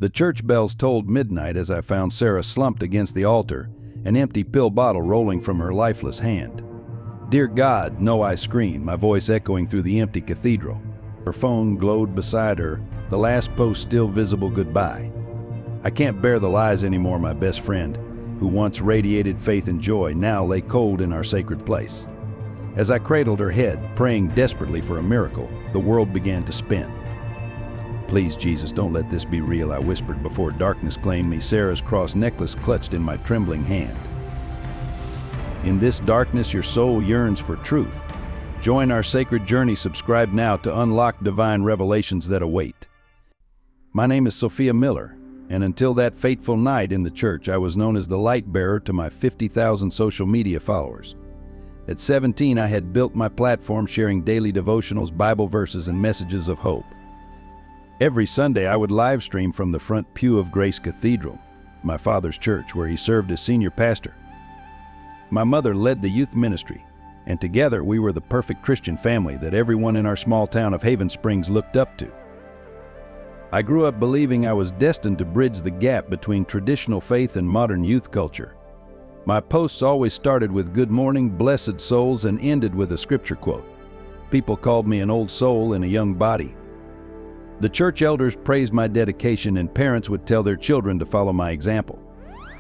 The church bells tolled midnight as I found Sarah slumped against the altar, an empty pill bottle rolling from her lifeless hand. "Dear God, no," I screamed, my voice echoing through the empty cathedral. Her phone glowed beside her, the last post still visible: "Goodbye. I can't bear the lies anymore. My best friend, who once radiated faith and joy, now lay cold in our sacred place." As I cradled her head, praying desperately for a miracle, the world began to spin. "Please, Jesus, don't let this be real," I whispered before darkness claimed me, Sarah's cross necklace clutched in my trembling hand. In this darkness, your soul yearns for truth. Join our sacred journey. Subscribe now to unlock divine revelations that await. My name is Sophia Miller, and until that fateful night in the church, I was known as the light bearer to my 50,000 social media followers. At 17, I had built my platform sharing daily devotionals, Bible verses, and messages of hope. Every Sunday, I would live stream from the front pew of Grace Cathedral, my father's church, where he served as senior pastor. My mother led the youth ministry, and together we were the perfect Christian family that everyone in our small town of Haven Springs looked up to. I grew up believing I was destined to bridge the gap between traditional faith and modern youth culture. My posts always started with "Good morning, blessed souls," and ended with a scripture quote. People called me an old soul in a young body. The church elders praised my dedication, and parents would tell their children to follow my example.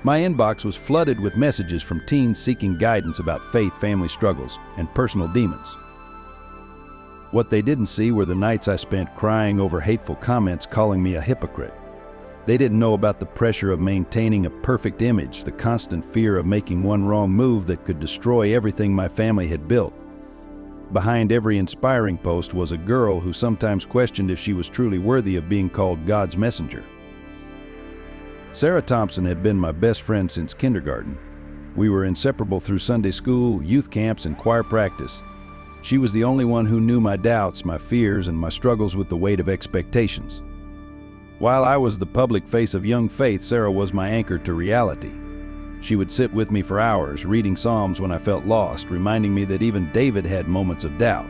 My inbox was flooded with messages from teens seeking guidance about faith, family struggles, and personal demons. What they didn't see were the nights I spent crying over hateful comments calling me a hypocrite. They didn't know about the pressure of maintaining a perfect image, the constant fear of making one wrong move that could destroy everything my family had built. Behind every inspiring post was a girl who sometimes questioned if she was truly worthy of being called God's messenger. Sarah Thompson had been my best friend since kindergarten. We were inseparable through Sunday school, youth camps, and choir practice. She was the only one who knew my doubts, my fears, and my struggles with the weight of expectations. While I was the public face of young faith, Sarah was my anchor to reality. She would sit with me for hours, reading Psalms when I felt lost, reminding me that even David had moments of doubt.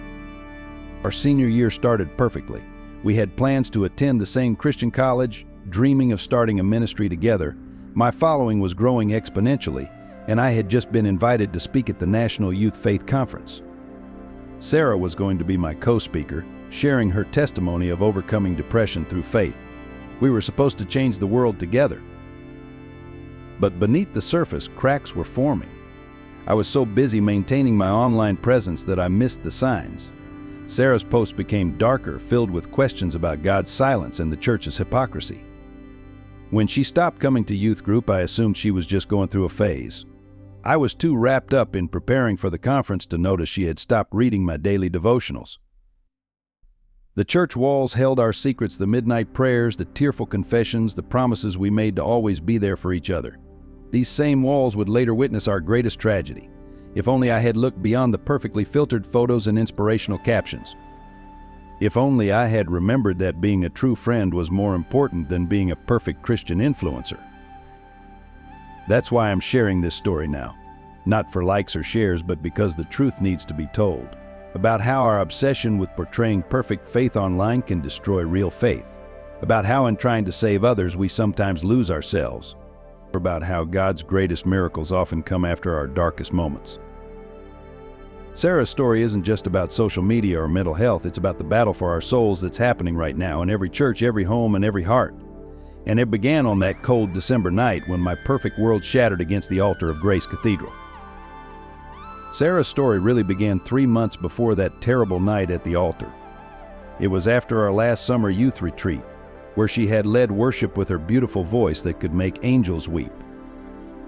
Our senior year started perfectly. We had plans to attend the same Christian college, dreaming of starting a ministry together. My following was growing exponentially, and I had just been invited to speak at the National Youth Faith Conference. Sarah was going to be my co-speaker, sharing her testimony of overcoming depression through faith. We were supposed to change the world together. But beneath the surface, cracks were forming. I was so busy maintaining my online presence that I missed the signs. Sarah's posts became darker, filled with questions about God's silence and the church's hypocrisy. When she stopped coming to youth group, I assumed she was just going through a phase. I was too wrapped up in preparing for the conference to notice she had stopped reading my daily devotionals. The church walls held our secrets, the midnight prayers, the tearful confessions, the promises we made to always be there for each other. These same walls would later witness our greatest tragedy. If only I had looked beyond the perfectly filtered photos and inspirational captions. If only I had remembered that being a true friend was more important than being a perfect Christian influencer. That's why I'm sharing this story now. Not for likes or shares, but because the truth needs to be told. About how our obsession with portraying perfect faith online can destroy real faith. About how in trying to save others we sometimes lose ourselves. About how God's greatest miracles often come after our darkest moments. Sarah's story isn't just about social media or mental health, it's about the battle for our souls that's happening right now in every church, every home, and every heart. And it began on that cold December night when my perfect world shattered against the altar of Grace Cathedral. Sarah's story really began 3 months before that terrible night at the altar. It was after our last summer youth retreat, where she had led worship with her beautiful voice that could make angels weep.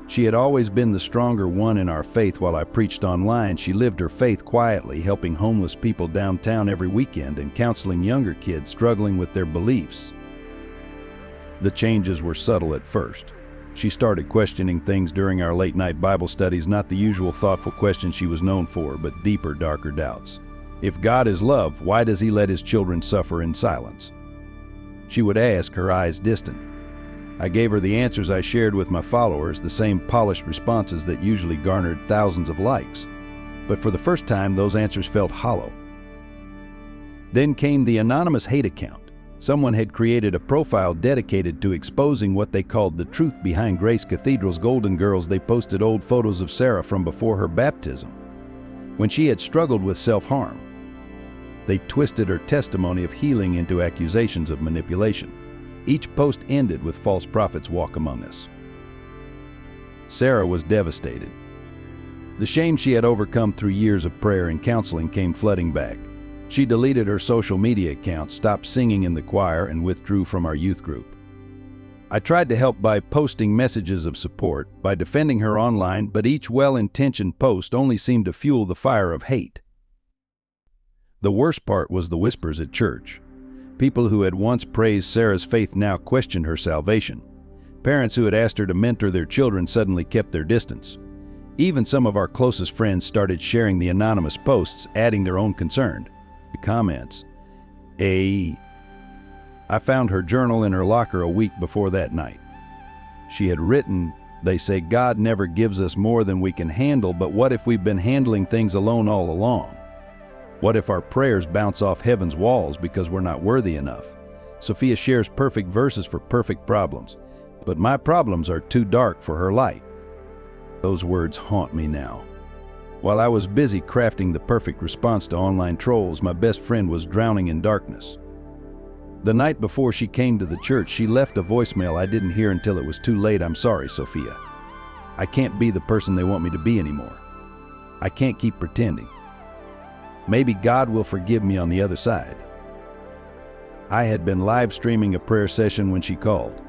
She had always been the stronger one in our faith. While I preached online, she lived her faith quietly, helping homeless people downtown every weekend and counseling younger kids struggling with their beliefs. The changes were subtle at first. She started questioning things during our late-night Bible studies, not the usual thoughtful questions she was known for, but deeper, darker doubts. If God is love, why does He let His children suffer in silence? She would ask, her eyes distant. I gave her the answers I shared with my followers, the same polished responses that usually garnered thousands of likes. But for the first time, those answers felt hollow. Then came the anonymous hate account. Someone had created a profile dedicated to exposing what they called the truth behind Grace Cathedral's Golden Girls. They posted old photos of Sarah from before her baptism, when she had struggled with self-harm. They twisted her testimony of healing into accusations of manipulation. Each post ended with "false prophets walk among us." Sarah was devastated. The shame she had overcome through years of prayer and counseling came flooding back. She deleted her social media account, stopped singing in the choir, and withdrew from our youth group. I tried to help by posting messages of support, by defending her online, but each well-intentioned post only seemed to fuel the fire of hate. The worst part was the whispers at church. People who had once praised Sarah's faith now questioned her salvation. Parents who had asked her to mentor their children suddenly kept their distance. Even some of our closest friends started sharing the anonymous posts, adding their own concerned comments. I found her journal in her locker a week before that night. She had written, "They say God never gives us more than we can handle, but what if we've been handling things alone all along? What if our prayers bounce off heaven's walls because we're not worthy enough? Sophia shares perfect verses for perfect problems, but my problems are too dark for her light." Those words haunt me now. While I was busy crafting the perfect response to online trolls, my best friend was drowning in darkness. The night before she came to the church, she left a voicemail I didn't hear until it was too late. "I'm sorry, Sophia. I can't be the person they want me to be anymore. I can't keep pretending. Maybe God will forgive me on the other side." I had been live streaming a prayer session when she called.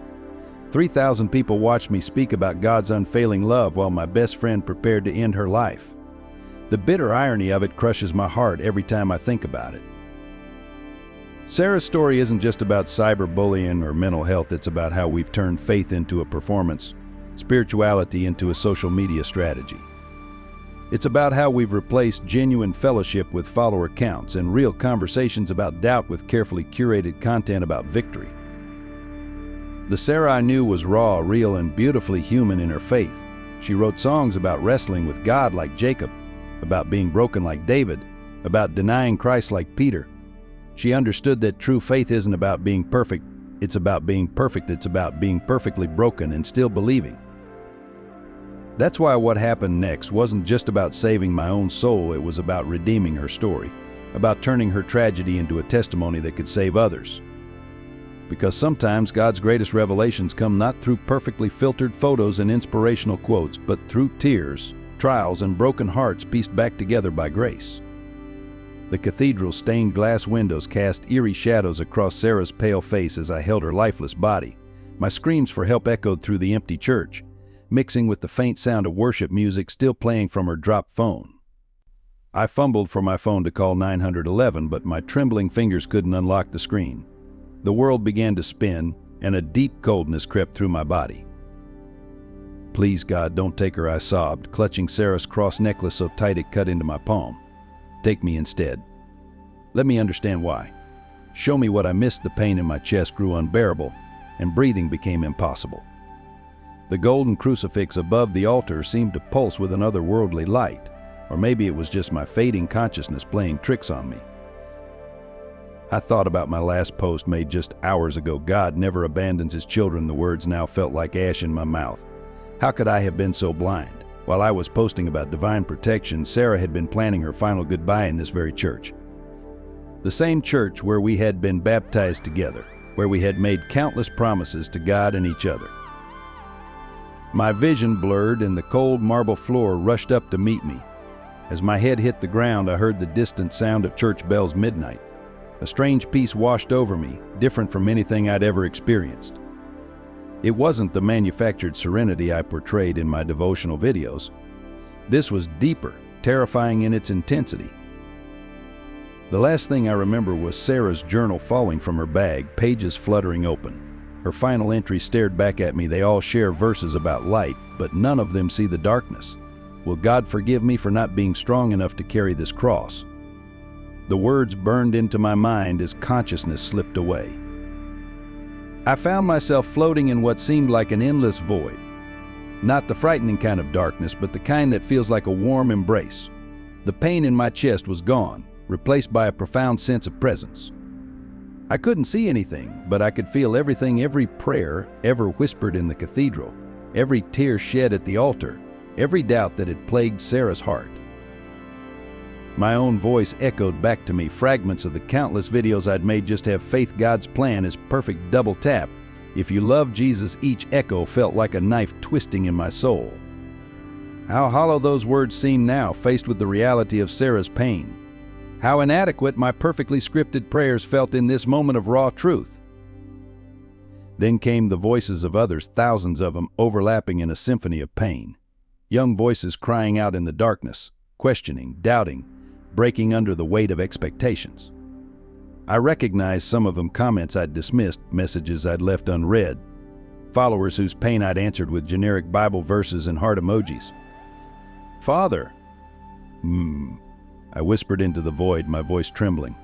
3,000 people watched me speak about God's unfailing love while my best friend prepared to end her life. The bitter irony of it crushes my heart every time I think about it. Sarah's story isn't just about cyberbullying or mental health. It's about how we've turned faith into a performance, spirituality into a social media strategy. It's about how we've replaced genuine fellowship with follower counts and real conversations about doubt with carefully curated content about victory. The Sarah I knew was raw, real, and beautifully human in her faith. She wrote songs about wrestling with God like Jacob, about being broken like David, about denying Christ like Peter. She understood that true faith isn't about being perfect, it's about being perfect, it's about being perfectly broken and still believing. That's why what happened next wasn't just about saving my own soul, it was about redeeming her story, about turning her tragedy into a testimony that could save others. Because sometimes God's greatest revelations come not through perfectly filtered photos and inspirational quotes, but through tears, trials, and broken hearts pieced back together by grace. The cathedral's stained glass windows cast eerie shadows across Sarah's pale face as I held her lifeless body. My screams for help echoed through the empty church, mixing with the faint sound of worship music still playing from her dropped phone. I fumbled for my phone to call 911, but my trembling fingers couldn't unlock the screen. The world began to spin, and a deep coldness crept through my body. "Please, God, don't take her," I sobbed, clutching Sarah's cross necklace so tight it cut into my palm. "Take me instead. Let me understand why. Show me what I missed." The pain in my chest grew unbearable, and breathing became impossible. The golden crucifix above the altar seemed to pulse with an otherworldly light, or maybe it was just my fading consciousness playing tricks on me. I thought about my last post made just hours ago. "God never abandons his children." The words now felt like ash in my mouth. How could I have been so blind? While I was posting about divine protection, Sarah had been planning her final goodbye in this very church. The same church where we had been baptized together, where we had made countless promises to God and each other. My vision blurred and the cold marble floor rushed up to meet me. As my head hit the ground, I heard the distant sound of church bells midnight. A strange peace washed over me, different from anything I'd ever experienced. It wasn't the manufactured serenity I portrayed in my devotional videos. This was deeper, terrifying in its intensity. The last thing I remember was Sarah's journal falling from her bag, pages fluttering open. Her final entry stared back at me. "They all share verses about light, but none of them see the darkness. Will God forgive me for not being strong enough to carry this cross?" The words burned into my mind as consciousness slipped away. I found myself floating in what seemed like an endless void. Not the frightening kind of darkness, but the kind that feels like a warm embrace. The pain in my chest was gone, replaced by a profound sense of presence. I couldn't see anything, but I could feel everything, every prayer ever whispered in the cathedral, every tear shed at the altar, every doubt that had plagued Sarah's heart. My own voice echoed back to me, fragments of the countless videos I'd made. Just have faith, God's plan is perfect, double tap. If you love Jesus, each echo felt like a knife twisting in my soul. How hollow those words seem now, faced with the reality of Sarah's pain. How inadequate my perfectly scripted prayers felt in this moment of raw truth. Then came the voices of others, thousands of them, overlapping in a symphony of pain. Young voices crying out in the darkness, questioning, doubting, breaking under the weight of expectations. I recognized some of them comments I'd dismissed, messages I'd left unread, followers whose pain I'd answered with generic Bible verses and heart emojis. Father, I whispered into the void, my voice trembling.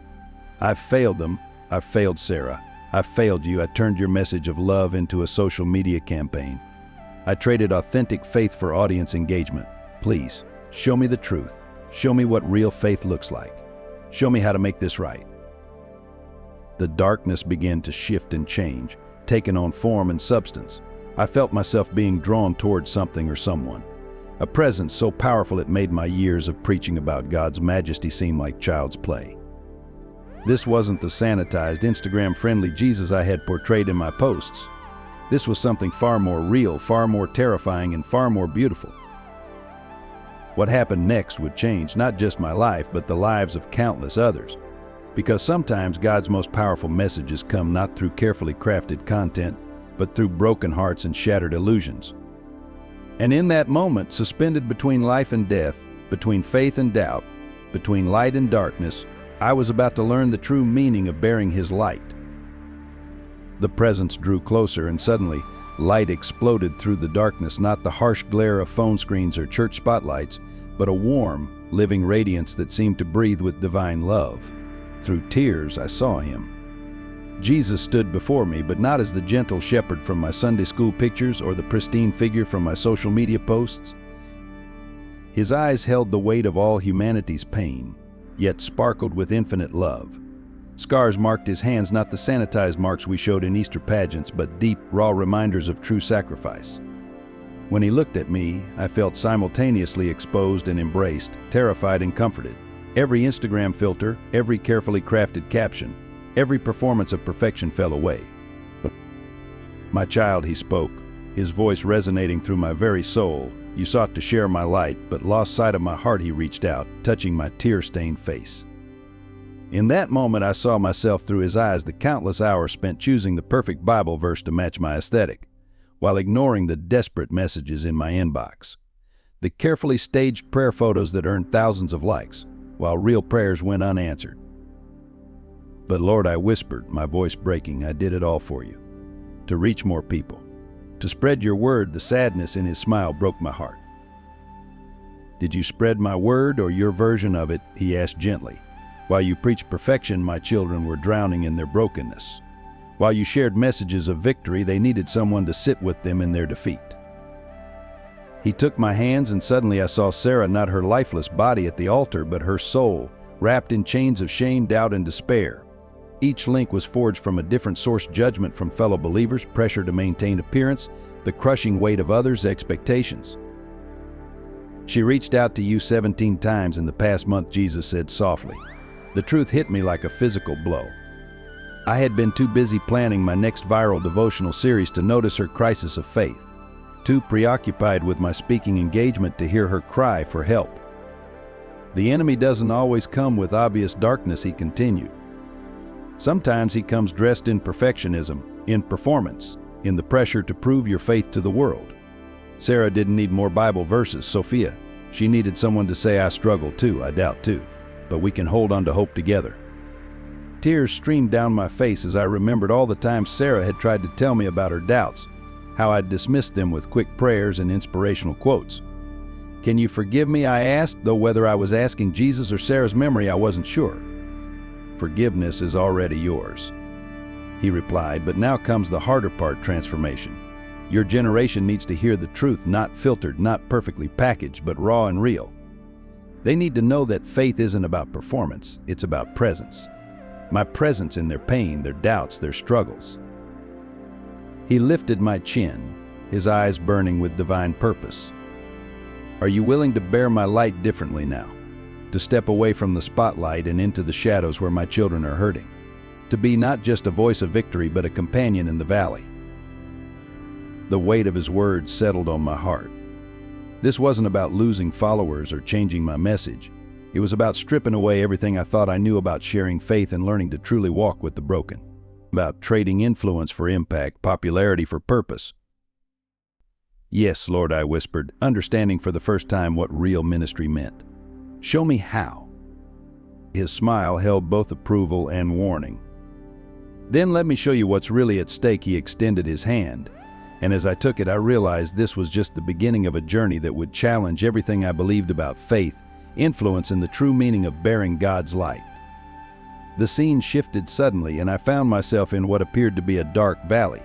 I've failed them. I've failed Sarah. I've failed you. I turned your message of love into a social media campaign. I traded authentic faith for audience engagement. Please, show me the truth. Show me what real faith looks like. Show me how to make this right. The darkness began to shift and change, taking on form and substance. I felt myself being drawn towards something or someone. A presence so powerful it made my years of preaching about God's majesty seem like child's play. This wasn't the sanitized, Instagram-friendly Jesus I had portrayed in my posts. This was something far more real, far more terrifying, and far more beautiful. What happened next would change not just my life, but the lives of countless others. Because sometimes God's most powerful messages come not through carefully crafted content, but through broken hearts and shattered illusions. And in that moment, suspended between life and death, between faith and doubt, between light and darkness, I was about to learn the true meaning of bearing His light. The presence drew closer, and suddenly, light exploded through the darkness, not the harsh glare of phone screens or church spotlights, but a warm, living radiance that seemed to breathe with divine love. Through tears, I saw Him. Jesus stood before me, but not as the gentle shepherd from my Sunday school pictures or the pristine figure from my social media posts. His eyes held the weight of all humanity's pain, yet sparkled with infinite love. Scars marked His hands, not the sanitized marks we showed in Easter pageants, but deep, raw reminders of true sacrifice. When He looked at me, I felt simultaneously exposed and embraced, terrified and comforted. Every Instagram filter, every carefully crafted caption, every performance of perfection fell away. My child, He spoke, His voice resonating through my very soul. You sought to share my light, but lost sight of my heart. He reached out, touching my tear-stained face. In that moment, I saw myself through His eyes, the countless hours spent choosing the perfect Bible verse to match my aesthetic, while ignoring the desperate messages in my inbox. The carefully staged prayer photos that earned thousands of likes, while real prayers went unanswered. But Lord, I whispered, my voice breaking, I did it all for you. To reach more people. To spread your word. The sadness in His smile broke my heart. Did you spread my word or your version of it? He asked gently. While you preached perfection, my children were drowning in their brokenness. While you shared messages of victory, they needed someone to sit with them in their defeat. He took my hands, and suddenly I saw Sarah, not her lifeless body at the altar, but her soul, wrapped in chains of shame, doubt, and despair. Each link was forged from a different source: judgment from fellow believers, pressure to maintain appearance, the crushing weight of others' expectations. She reached out to you 17 times in the past month, Jesus said softly. The truth hit me like a physical blow. I had been too busy planning my next viral devotional series to notice her crisis of faith, too preoccupied with my speaking engagement to hear her cry for help. The enemy doesn't always come with obvious darkness, he continued. Sometimes he comes dressed in perfectionism, in performance, in the pressure to prove your faith to the world. Sarah didn't need more Bible verses, Sophia. She needed someone to say, I struggle too, I doubt too, but we can hold on to hope together. Tears streamed down my face as I remembered all the times Sarah had tried to tell me about her doubts, how I'd dismissed them with quick prayers and inspirational quotes. Can you forgive me? I asked, though whether I was asking Jesus or Sarah's memory, I wasn't sure. Forgiveness is already yours, he replied, but now comes the harder part: transformation. Your generation needs to hear the truth, not filtered, not perfectly packaged, but raw and real. They need to know that faith isn't about performance, it's about presence. my presence in their pain, their doubts, their struggles. He lifted my chin, his eyes burning with divine purpose. Are you willing to bear my light differently now? To step away from the spotlight and into the shadows where my children are hurting? To be not just a voice of victory, but a companion in the valley? The weight of his words settled on my heart. This wasn't about losing followers or changing my message. It was about stripping away everything I thought I knew about sharing faith and learning to truly walk with the broken. About trading influence for impact, popularity for purpose. Yes, Lord, I whispered, understanding for the first time what real ministry meant. Show me how. His smile held both approval and warning. Then let me show you what's really at stake. He extended his hand, and as I took it, I realized this was just the beginning of a journey that would challenge everything I believed about faith, influence, and the true meaning of bearing God's light. The scene shifted suddenly, and I found myself in what appeared to be a dark valley.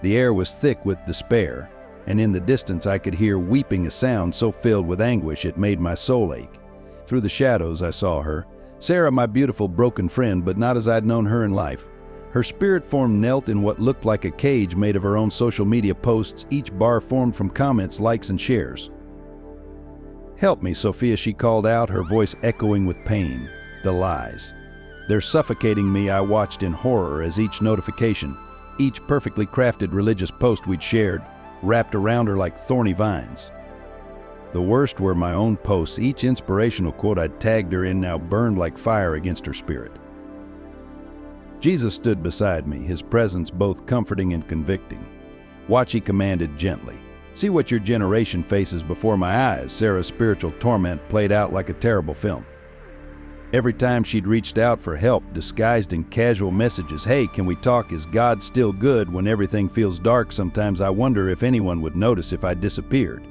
The air was thick with despair, and in the distance I could hear weeping, a sound so filled with anguish it made my soul ache. Through the shadows I saw her, Sarah, my beautiful broken friend, but not as I'd known her in life. Her spirit form knelt in what looked like a cage made of her own social media posts, each bar formed from comments, likes, and shares. Help me, Sophia, she called out, her voice echoing with pain. The lies. They're suffocating me, I watched in horror as each notification, each perfectly crafted religious post we'd shared, wrapped around her like thorny vines. The worst were my own posts. Each inspirational quote I'd tagged her in now burned like fire against her spirit. Jesus stood beside me, his presence both comforting and convicting. Watch, he commanded gently. See what your generation faces before my eyes. Sarah's spiritual torment played out like a terrible film. Every time she'd reached out for help, disguised in casual messages, hey, can we talk? Is God still good when everything feels dark? Sometimes I wonder if anyone would notice if I disappeared.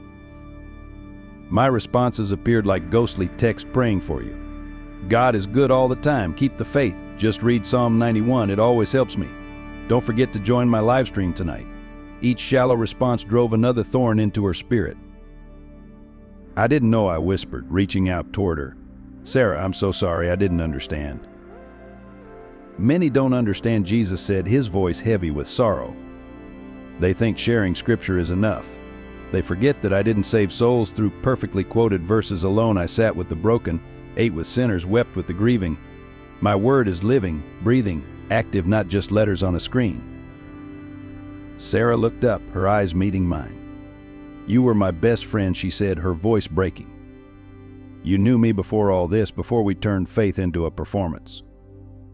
My responses appeared like ghostly texts praying for you. God is good all the time. Keep the faith. Just read Psalm 91. It always helps me. Don't forget to join my live stream tonight. Each shallow response drove another thorn into her spirit. I didn't know, I whispered, reaching out toward her. Sarah, I'm so sorry. I didn't understand. Many don't understand, Jesus said, his voice heavy with sorrow. They think sharing scripture is enough. They forget that I didn't save souls through perfectly quoted verses alone. I sat with the broken, ate with sinners, wept with the grieving. My word is living, breathing, active, not just letters on a screen. Sarah looked up, her eyes meeting mine. You were my best friend, she said, her voice breaking. You knew me before all this, before we turned faith into a performance.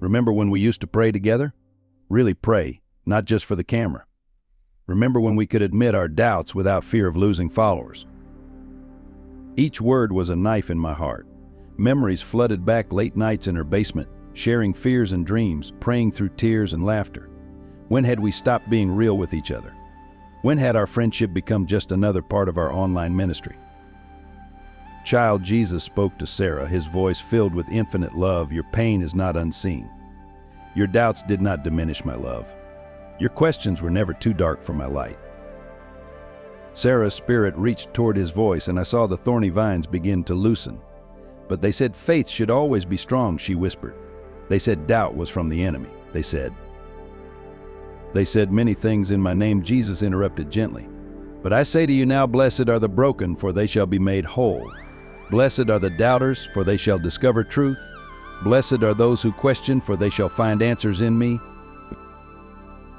Remember when we used to pray together? Really pray, not just for the camera. Remember when we could admit our doubts without fear of losing followers? Each word was a knife in my heart. Memories flooded back, late nights in her basement, sharing fears and dreams, praying through tears and laughter. When had we stopped being real with each other? When had our friendship become just another part of our online ministry? Child, Jesus spoke to Sarah, his voice filled with infinite love. Your pain is not unseen. Your doubts did not diminish my love. Your questions were never too dark for my light. Sarah's spirit reached toward his voice, and I saw the thorny vines begin to loosen. But they said faith should always be strong, she whispered. They said doubt was from the enemy. They said many things in my name, Jesus interrupted gently. But I say to you now, blessed are the broken, for they shall be made whole. Blessed are the doubters, for they shall discover truth. Blessed are those who question, for they shall find answers in me.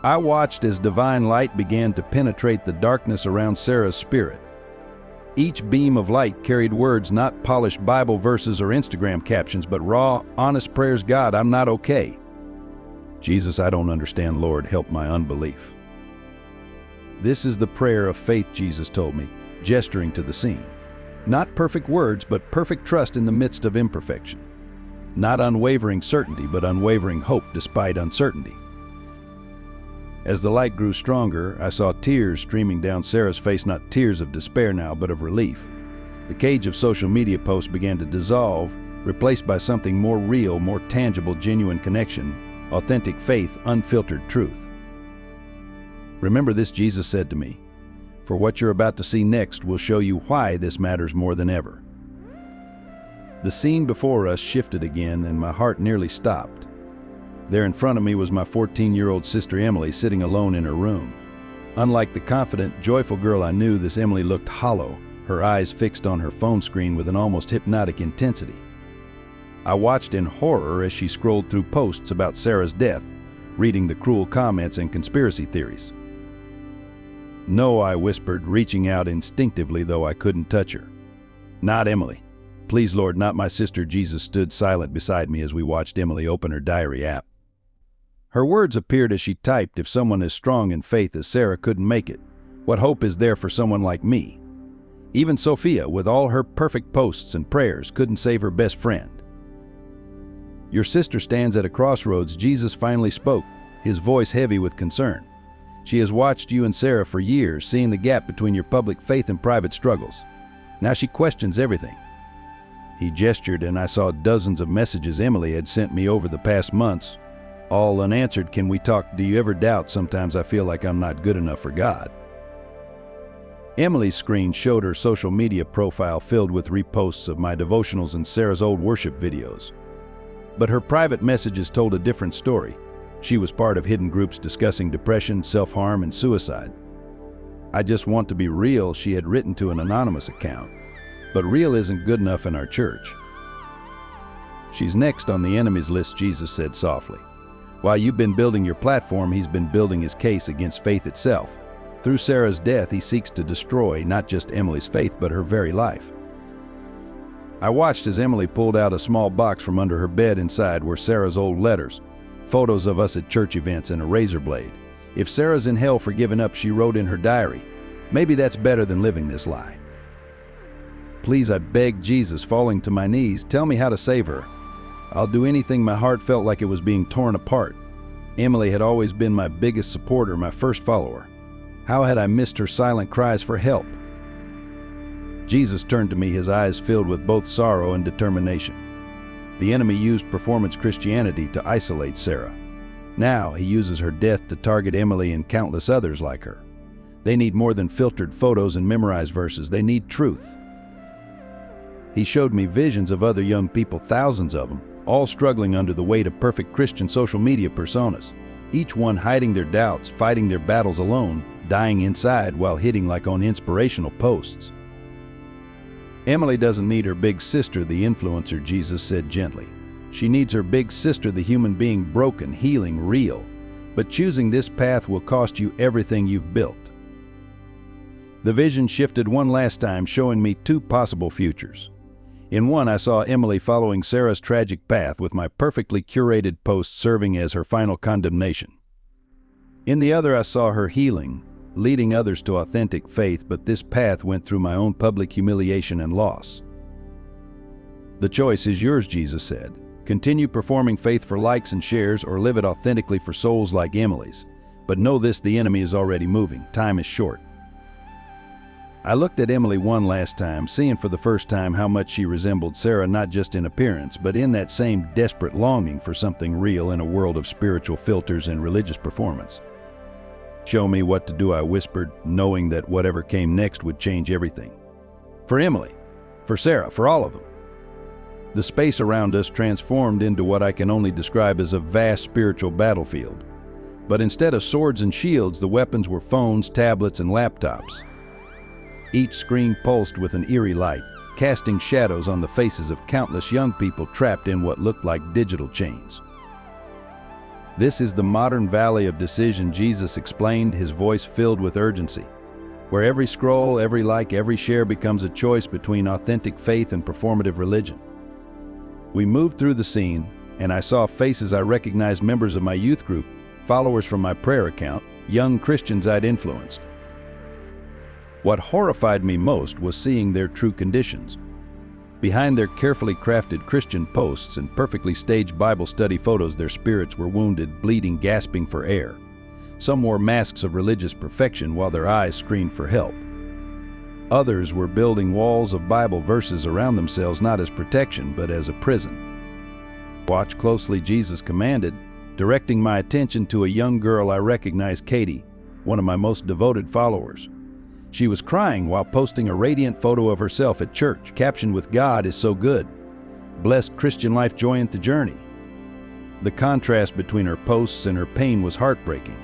I watched as divine light began to penetrate the darkness around Sarah's spirit. Each beam of light carried words, not polished Bible verses or Instagram captions, but raw, honest prayers. God, I'm not okay. Jesus, I don't understand. Lord, help my unbelief. This is the prayer of faith, Jesus told me, gesturing to the scene. Not perfect words, but perfect trust in the midst of imperfection. Not unwavering certainty, but unwavering hope despite uncertainty. As the light grew stronger, I saw tears streaming down Sarah's face, not tears of despair now, but of relief. The cage of social media posts began to dissolve, replaced by something more real, more tangible, genuine connection, authentic faith, unfiltered truth. Remember this, Jesus said to me, for what you're about to see next will show you why this matters more than ever. The scene before us shifted again, and my heart nearly stopped. There in front of me was my 14-year-old sister Emily sitting alone in her room. Unlike the confident, joyful girl I knew, this Emily looked hollow, her eyes fixed on her phone screen with an almost hypnotic intensity. I watched in horror as she scrolled through posts about Sarah's death, reading the cruel comments and conspiracy theories. "No," I whispered, reaching out instinctively though I couldn't touch her. "Not Emily. Please, Lord, not my sister." Jesus stood silent beside me as we watched Emily open her diary app. Her words appeared as she typed, "If someone as strong in faith as Sarah couldn't make it, what hope is there for someone like me? Even Sophia, with all her perfect posts and prayers, couldn't save her best friend." "Your sister stands at a crossroads," Jesus finally spoke, his voice heavy with concern. "She has watched you and Sarah for years, seeing the gap between your public faith and private struggles. Now she questions everything." He gestured, and I saw dozens of messages Emily had sent me over the past months, all unanswered. "Can we talk? Do you ever doubt sometimes I feel like I'm not good enough for God?" Emily's screen showed her social media profile filled with reposts of my devotionals and Sarah's old worship videos. But her private messages told a different story. She was part of hidden groups discussing depression, self-harm, and suicide. "I just want to be real," she had written to an anonymous account. "But real isn't good enough in our church." "She's next on the enemy's list," Jesus said softly. "While you've been building your platform, he's been building his case against faith itself. Through Sarah's death, he seeks to destroy not just Emily's faith, but her very life." I watched as Emily pulled out a small box from under her bed. Inside were Sarah's old letters, photos of us at church events, and a razor blade. "If Sarah's in hell for giving up," she wrote in her diary, "maybe that's better than living this lie." "Please," I begged Jesus, falling to my knees, "tell me how to save her. I'll do anything." My heart felt like it was being torn apart. Emily had always been my biggest supporter, my first follower. How had I missed her silent cries for help? Jesus turned to me, his eyes filled with both sorrow and determination. The enemy used performance Christianity to isolate Sarah. Now he uses her death to target Emily and countless others like her. They need more than filtered photos and memorized verses. They need truth. He showed me visions of other young people, thousands of them, all struggling under the weight of perfect Christian social media personas, each one hiding their doubts, fighting their battles alone, dying inside while hitting like on inspirational posts. "Emily doesn't need her big sister, the influencer," Jesus said gently. "She needs her big sister, the human being, broken, healing, real. But choosing this path will cost you everything you've built." The vision shifted one last time, showing me two possible futures. In one, I saw Emily following Sarah's tragic path, with my perfectly curated post serving as her final condemnation. In the other, I saw her healing, leading others to authentic faith, but this path went through my own public humiliation and loss. "The choice is yours," Jesus said. "Continue performing faith for likes and shares, or live it authentically for souls like Emily's. But know this, the enemy is already moving. Time is short." I looked at Emily one last time, seeing for the first time how much she resembled Sarah, not just in appearance, but in that same desperate longing for something real in a world of spiritual filters and religious performance. "Show me what to do," I whispered, knowing that whatever came next would change everything. For Emily, for Sarah, for all of them. The space around us transformed into what I can only describe as a vast spiritual battlefield. But instead of swords and shields, the weapons were phones, tablets, and laptops. Each screen pulsed with an eerie light, casting shadows on the faces of countless young people trapped in what looked like digital chains. "This is the modern valley of decision," Jesus explained, his voice filled with urgency, "where every scroll, every like, every share becomes a choice between authentic faith and performative religion." We moved through the scene, and I saw faces I recognized, members of my youth group, followers from my prayer account, young Christians I'd influenced. What horrified me most was seeing their true conditions. Behind their carefully crafted Christian posts and perfectly staged Bible study photos, their spirits were wounded, bleeding, gasping for air. Some wore masks of religious perfection while their eyes screamed for help. Others were building walls of Bible verses around themselves, not as protection, but as a prison. "Watch closely," Jesus commanded, directing my attention to a young girl I recognized, Katie, one of my most devoted followers. She was crying while posting a radiant photo of herself at church, captioned with "God is so good. Blessed Christian life, joy in the journey." The contrast between her posts and her pain was heartbreaking.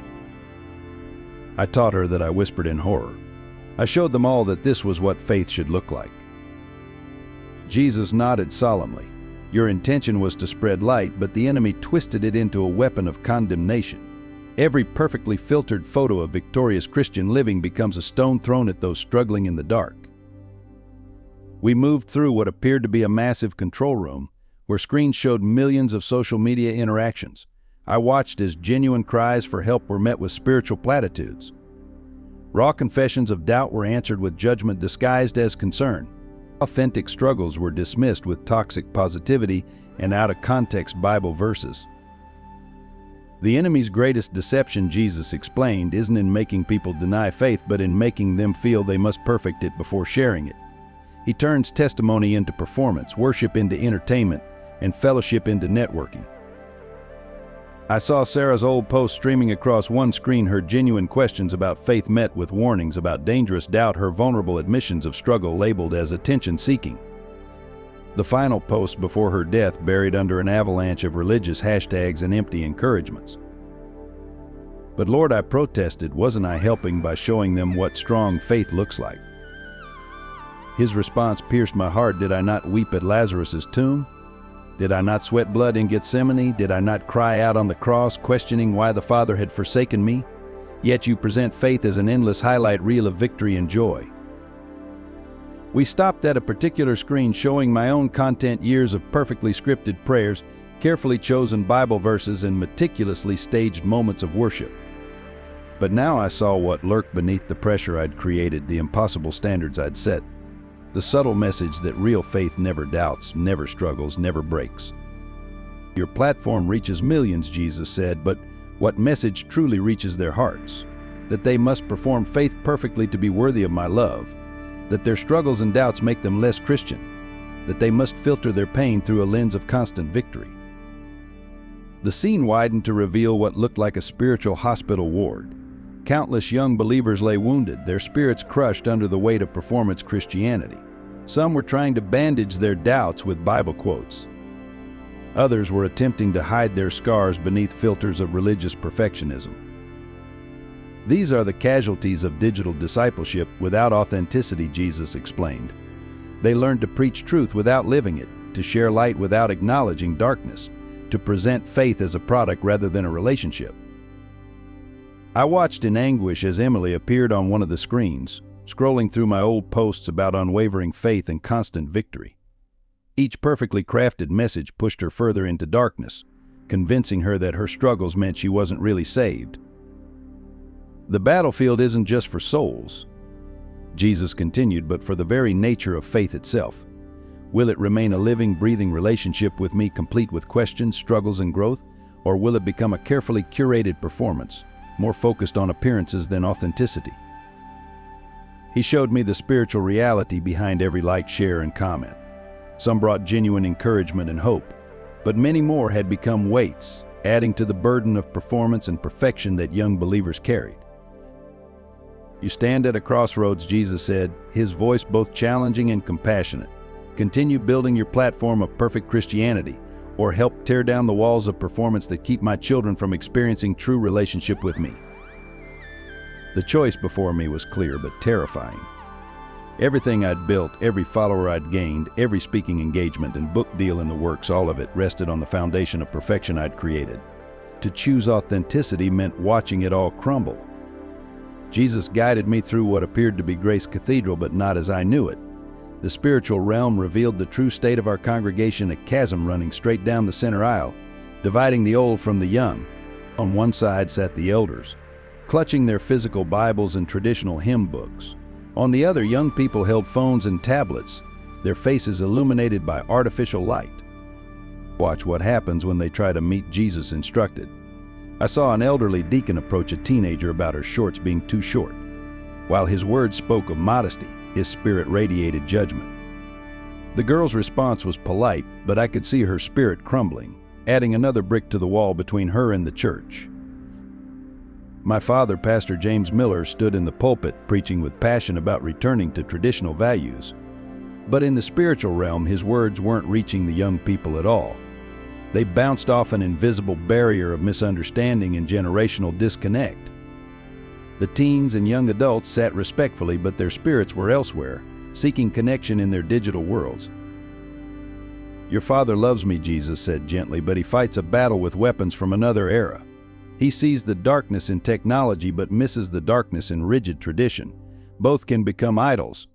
I taught her that I whispered in horror. I showed them all that this was what faith should look like. Jesus nodded solemnly. Your intention was to spread light, but the enemy twisted it into a weapon of condemnation. Every perfectly filtered photo of victorious Christian living becomes a stone thrown at those struggling in the dark. We moved through what appeared to be a massive control room, where screens showed millions of social media interactions. I watched as genuine cries for help were met with spiritual platitudes. Raw confessions of doubt were answered with judgment disguised as concern. Authentic struggles were dismissed with toxic positivity and out-of-context Bible verses. The enemy's greatest deception, Jesus explained, isn't in making people deny faith, but in making them feel they must perfect it before sharing it. He turns testimony into performance, worship into entertainment, and fellowship into networking. I saw Sarah's old post streaming across one screen, her genuine questions about faith met with warnings about dangerous doubt, her vulnerable admissions of struggle labeled as attention-seeking. The final post before her death buried under an avalanche of religious hashtags and empty encouragements. But Lord, I protested, wasn't I helping by showing them what strong faith looks like? His response pierced my heart. Did I not weep at Lazarus' tomb? Did I not sweat blood in Gethsemane? Did I not cry out on the cross, questioning why the Father had forsaken me? Yet you present faith as an endless highlight reel of victory and joy. We stopped at a particular screen showing my own content, years of perfectly scripted prayers, carefully chosen Bible verses, and meticulously staged moments of worship. But now I saw what lurked beneath the pressure I'd created, the impossible standards I'd set. The subtle message that real faith never doubts, never struggles, never breaks. Your platform reaches millions, Jesus said, but what message truly reaches their hearts? That they must perform faith perfectly to be worthy of my love. That their struggles and doubts make them less Christian. That they must filter their pain through a lens of constant victory. The scene widened to reveal what looked like a spiritual hospital ward. Countless young believers lay wounded, their spirits crushed under the weight of performance Christianity. Some were trying to bandage their doubts with Bible quotes. Others were attempting to hide their scars beneath filters of religious perfectionism. These are the casualties of digital discipleship without authenticity, Jesus explained. They learn to preach truth without living it, to share light without acknowledging darkness, to present faith as a product rather than a relationship. I watched in anguish as Emily appeared on one of the screens, scrolling through my old posts about unwavering faith and constant victory. Each perfectly crafted message pushed her further into darkness, convincing her that her struggles meant she wasn't really saved. The battlefield isn't just for souls, Jesus continued, but for the very nature of faith itself. Will it remain a living, breathing relationship with me, complete with questions, struggles, and growth? Or will it become a carefully curated performance, more focused on appearances than authenticity? He showed me the spiritual reality behind every like, share, and comment. Some brought genuine encouragement and hope, but many more had become weights, adding to the burden of performance and perfection that young believers carried. You stand at a crossroads, Jesus said, his voice both challenging and compassionate. Continue building your platform of perfect Christianity, or help tear down the walls of performance that keep my children from experiencing true relationship with me. The choice before me was clear but terrifying. Everything I'd built, every follower I'd gained, every speaking engagement and book deal in the works, all of it rested on the foundation of perfection I'd created. To choose authenticity meant watching it all crumble. Jesus guided me through what appeared to be Grace Cathedral, but not as I knew it. The spiritual realm revealed the true state of our congregation, a chasm running straight down the center aisle, dividing the old from the young. On one side sat the elders, clutching their physical Bibles and traditional hymn books. On the other, young people held phones and tablets, their faces illuminated by artificial light. Watch what happens when they try to meet Jesus instructed. I saw an elderly deacon approach a teenager about her shorts being too short. While his words spoke of modesty, his spirit radiated judgment. The girl's response was polite, but I could see her spirit crumbling, adding another brick to the wall between her and the church. My father, Pastor James Miller, stood in the pulpit preaching with passion about returning to traditional values. But in the spiritual realm, his words weren't reaching the young people at all. They bounced off an invisible barrier of misunderstanding and generational disconnect. The teens and young adults sat respectfully, but their spirits were elsewhere, seeking connection in their digital worlds. "Your father loves me," Jesus said gently, "but he fights a battle with weapons from another era. He sees the darkness in technology but misses the darkness in rigid tradition. Both can become idols."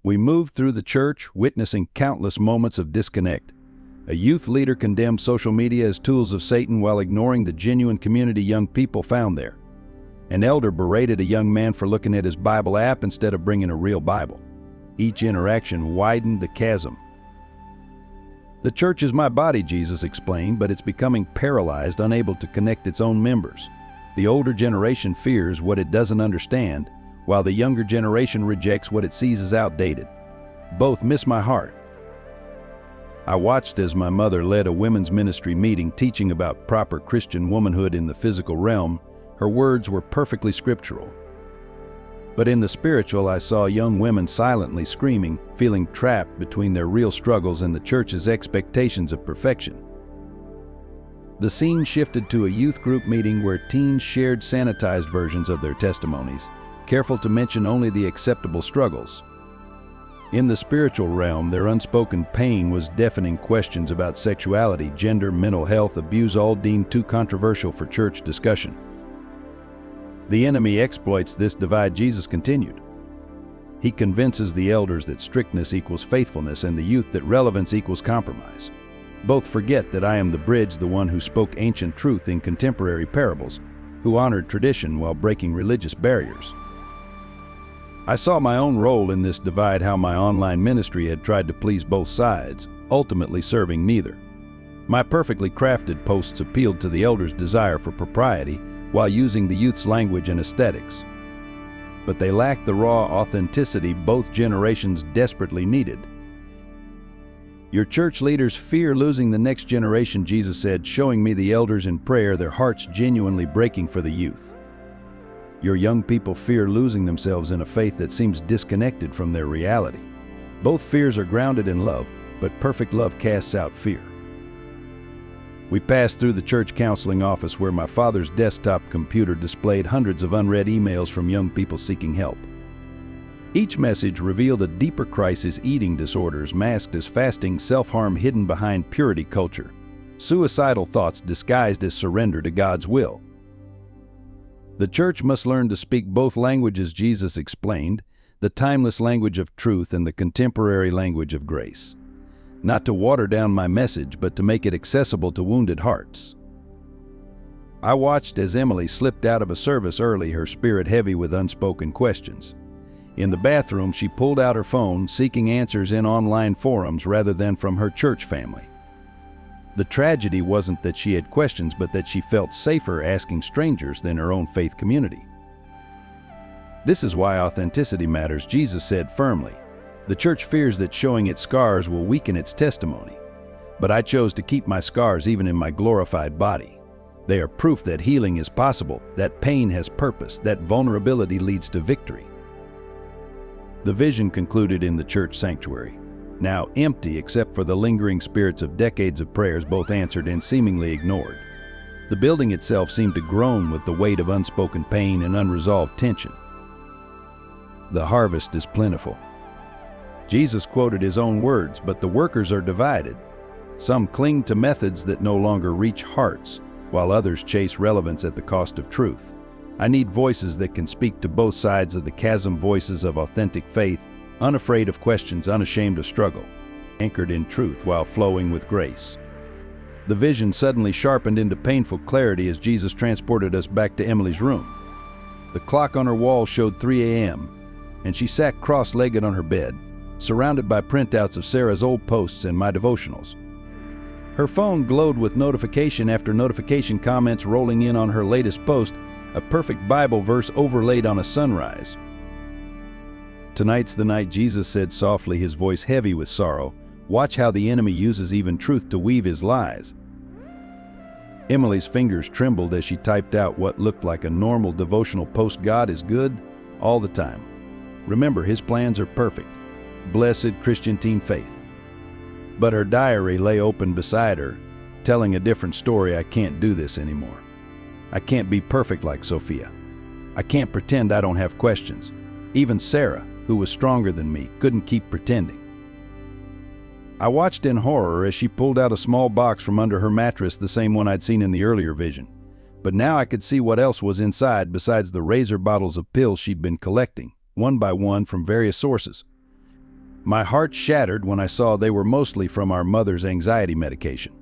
We moved through the church, witnessing countless moments of disconnect. A youth leader condemned social media as tools of Satan while ignoring the genuine community young people found there. An elder berated a young man for looking at his Bible app instead of bringing a real Bible. Each interaction widened the chasm. "The church is my body," Jesus explained, "but it's becoming paralyzed, unable to connect its own members. The older generation fears what it doesn't understand, while the younger generation rejects what it sees as outdated. Both miss my heart." I watched as my mother led a women's ministry meeting teaching about proper Christian womanhood in the physical realm. Her words were perfectly scriptural. But in the spiritual, I saw young women silently screaming, feeling trapped between their real struggles and the church's expectations of perfection. The scene shifted to a youth group meeting where teens shared sanitized versions of their testimonies, careful to mention only the acceptable struggles. In the spiritual realm, their unspoken pain was deafening questions about sexuality, gender, mental health, abuse, all deemed too controversial for church discussion. "The enemy exploits this divide," Jesus continued. "He convinces the elders that strictness equals faithfulness and the youth that relevance equals compromise. Both forget that I am the bridge, the one who spoke ancient truth in contemporary parables, who honored tradition while breaking religious barriers." I saw my own role in this divide, how my online ministry had tried to please both sides, ultimately serving neither. My perfectly crafted posts appealed to the elders' desire for propriety while using the youth's language and aesthetics. But they lacked the raw authenticity both generations desperately needed. "Your church leaders fear losing the next generation," Jesus said, showing me the elders in prayer, their hearts genuinely breaking for the youth. "Your young people fear losing themselves in a faith that seems disconnected from their reality. Both fears are grounded in love, but perfect love casts out fear." We passed through the church counseling office where my father's desktop computer displayed hundreds of unread emails from young people seeking help. Each message revealed a deeper crisis: eating disorders masked as fasting, self-harm hidden behind purity culture, suicidal thoughts disguised as surrender to God's will. "The church must learn to speak both languages," Jesus explained, "the timeless language of truth and the contemporary language of grace. Not to water down my message, but to make it accessible to wounded hearts." I watched as Emily slipped out of a service early, her spirit heavy with unspoken questions. In the bathroom, she pulled out her phone, seeking answers in online forums rather than from her church family. The tragedy wasn't that she had questions, but that she felt safer asking strangers than her own faith community. "This is why authenticity matters," Jesus said firmly. "The church fears that showing its scars will weaken its testimony. But I chose to keep my scars even in my glorified body. They are proof that healing is possible, that pain has purpose, that vulnerability leads to victory." The vision concluded in the church sanctuary, now empty except for the lingering spirits of decades of prayers both answered and seemingly ignored. The building itself seemed to groan with the weight of unspoken pain and unresolved tension. "The harvest is plentiful." Jesus quoted his own words, but the workers are divided. Some cling to methods that no longer reach hearts, while others chase relevance at the cost of truth. I need voices that can speak to both sides of the chasm, voices of authentic faith, unafraid of questions, unashamed of struggle, anchored in truth while flowing with grace. The vision suddenly sharpened into painful clarity as Jesus transported us back to Emily's room. The clock on her wall showed 3 a.m., and she sat cross-legged on her bed, surrounded by printouts of Sarah's old posts and my devotionals. Her phone glowed with notification after notification, comments rolling in on her latest post, a perfect Bible verse overlaid on a sunrise. "Tonight's the night," Jesus said softly, his voice heavy with sorrow. "Watch how the enemy uses even truth to weave his lies." Emily's fingers trembled as she typed out what looked like a normal devotional post. "God is good all the time. Remember, his plans are perfect. Blessed Christian teen faith." But her diary lay open beside her, telling a different story. I can't do this anymore. I can't be perfect like Sophia. I can't pretend I don't have questions. Even Sarah, who was stronger than me, couldn't keep pretending. I watched in horror as she pulled out a small box from under her mattress, the same one I'd seen in the earlier vision. But now I could see what else was inside besides the razor bottles of pills she'd been collecting, one by one from various sources. My heart shattered when I saw they were mostly from our mother's anxiety medication.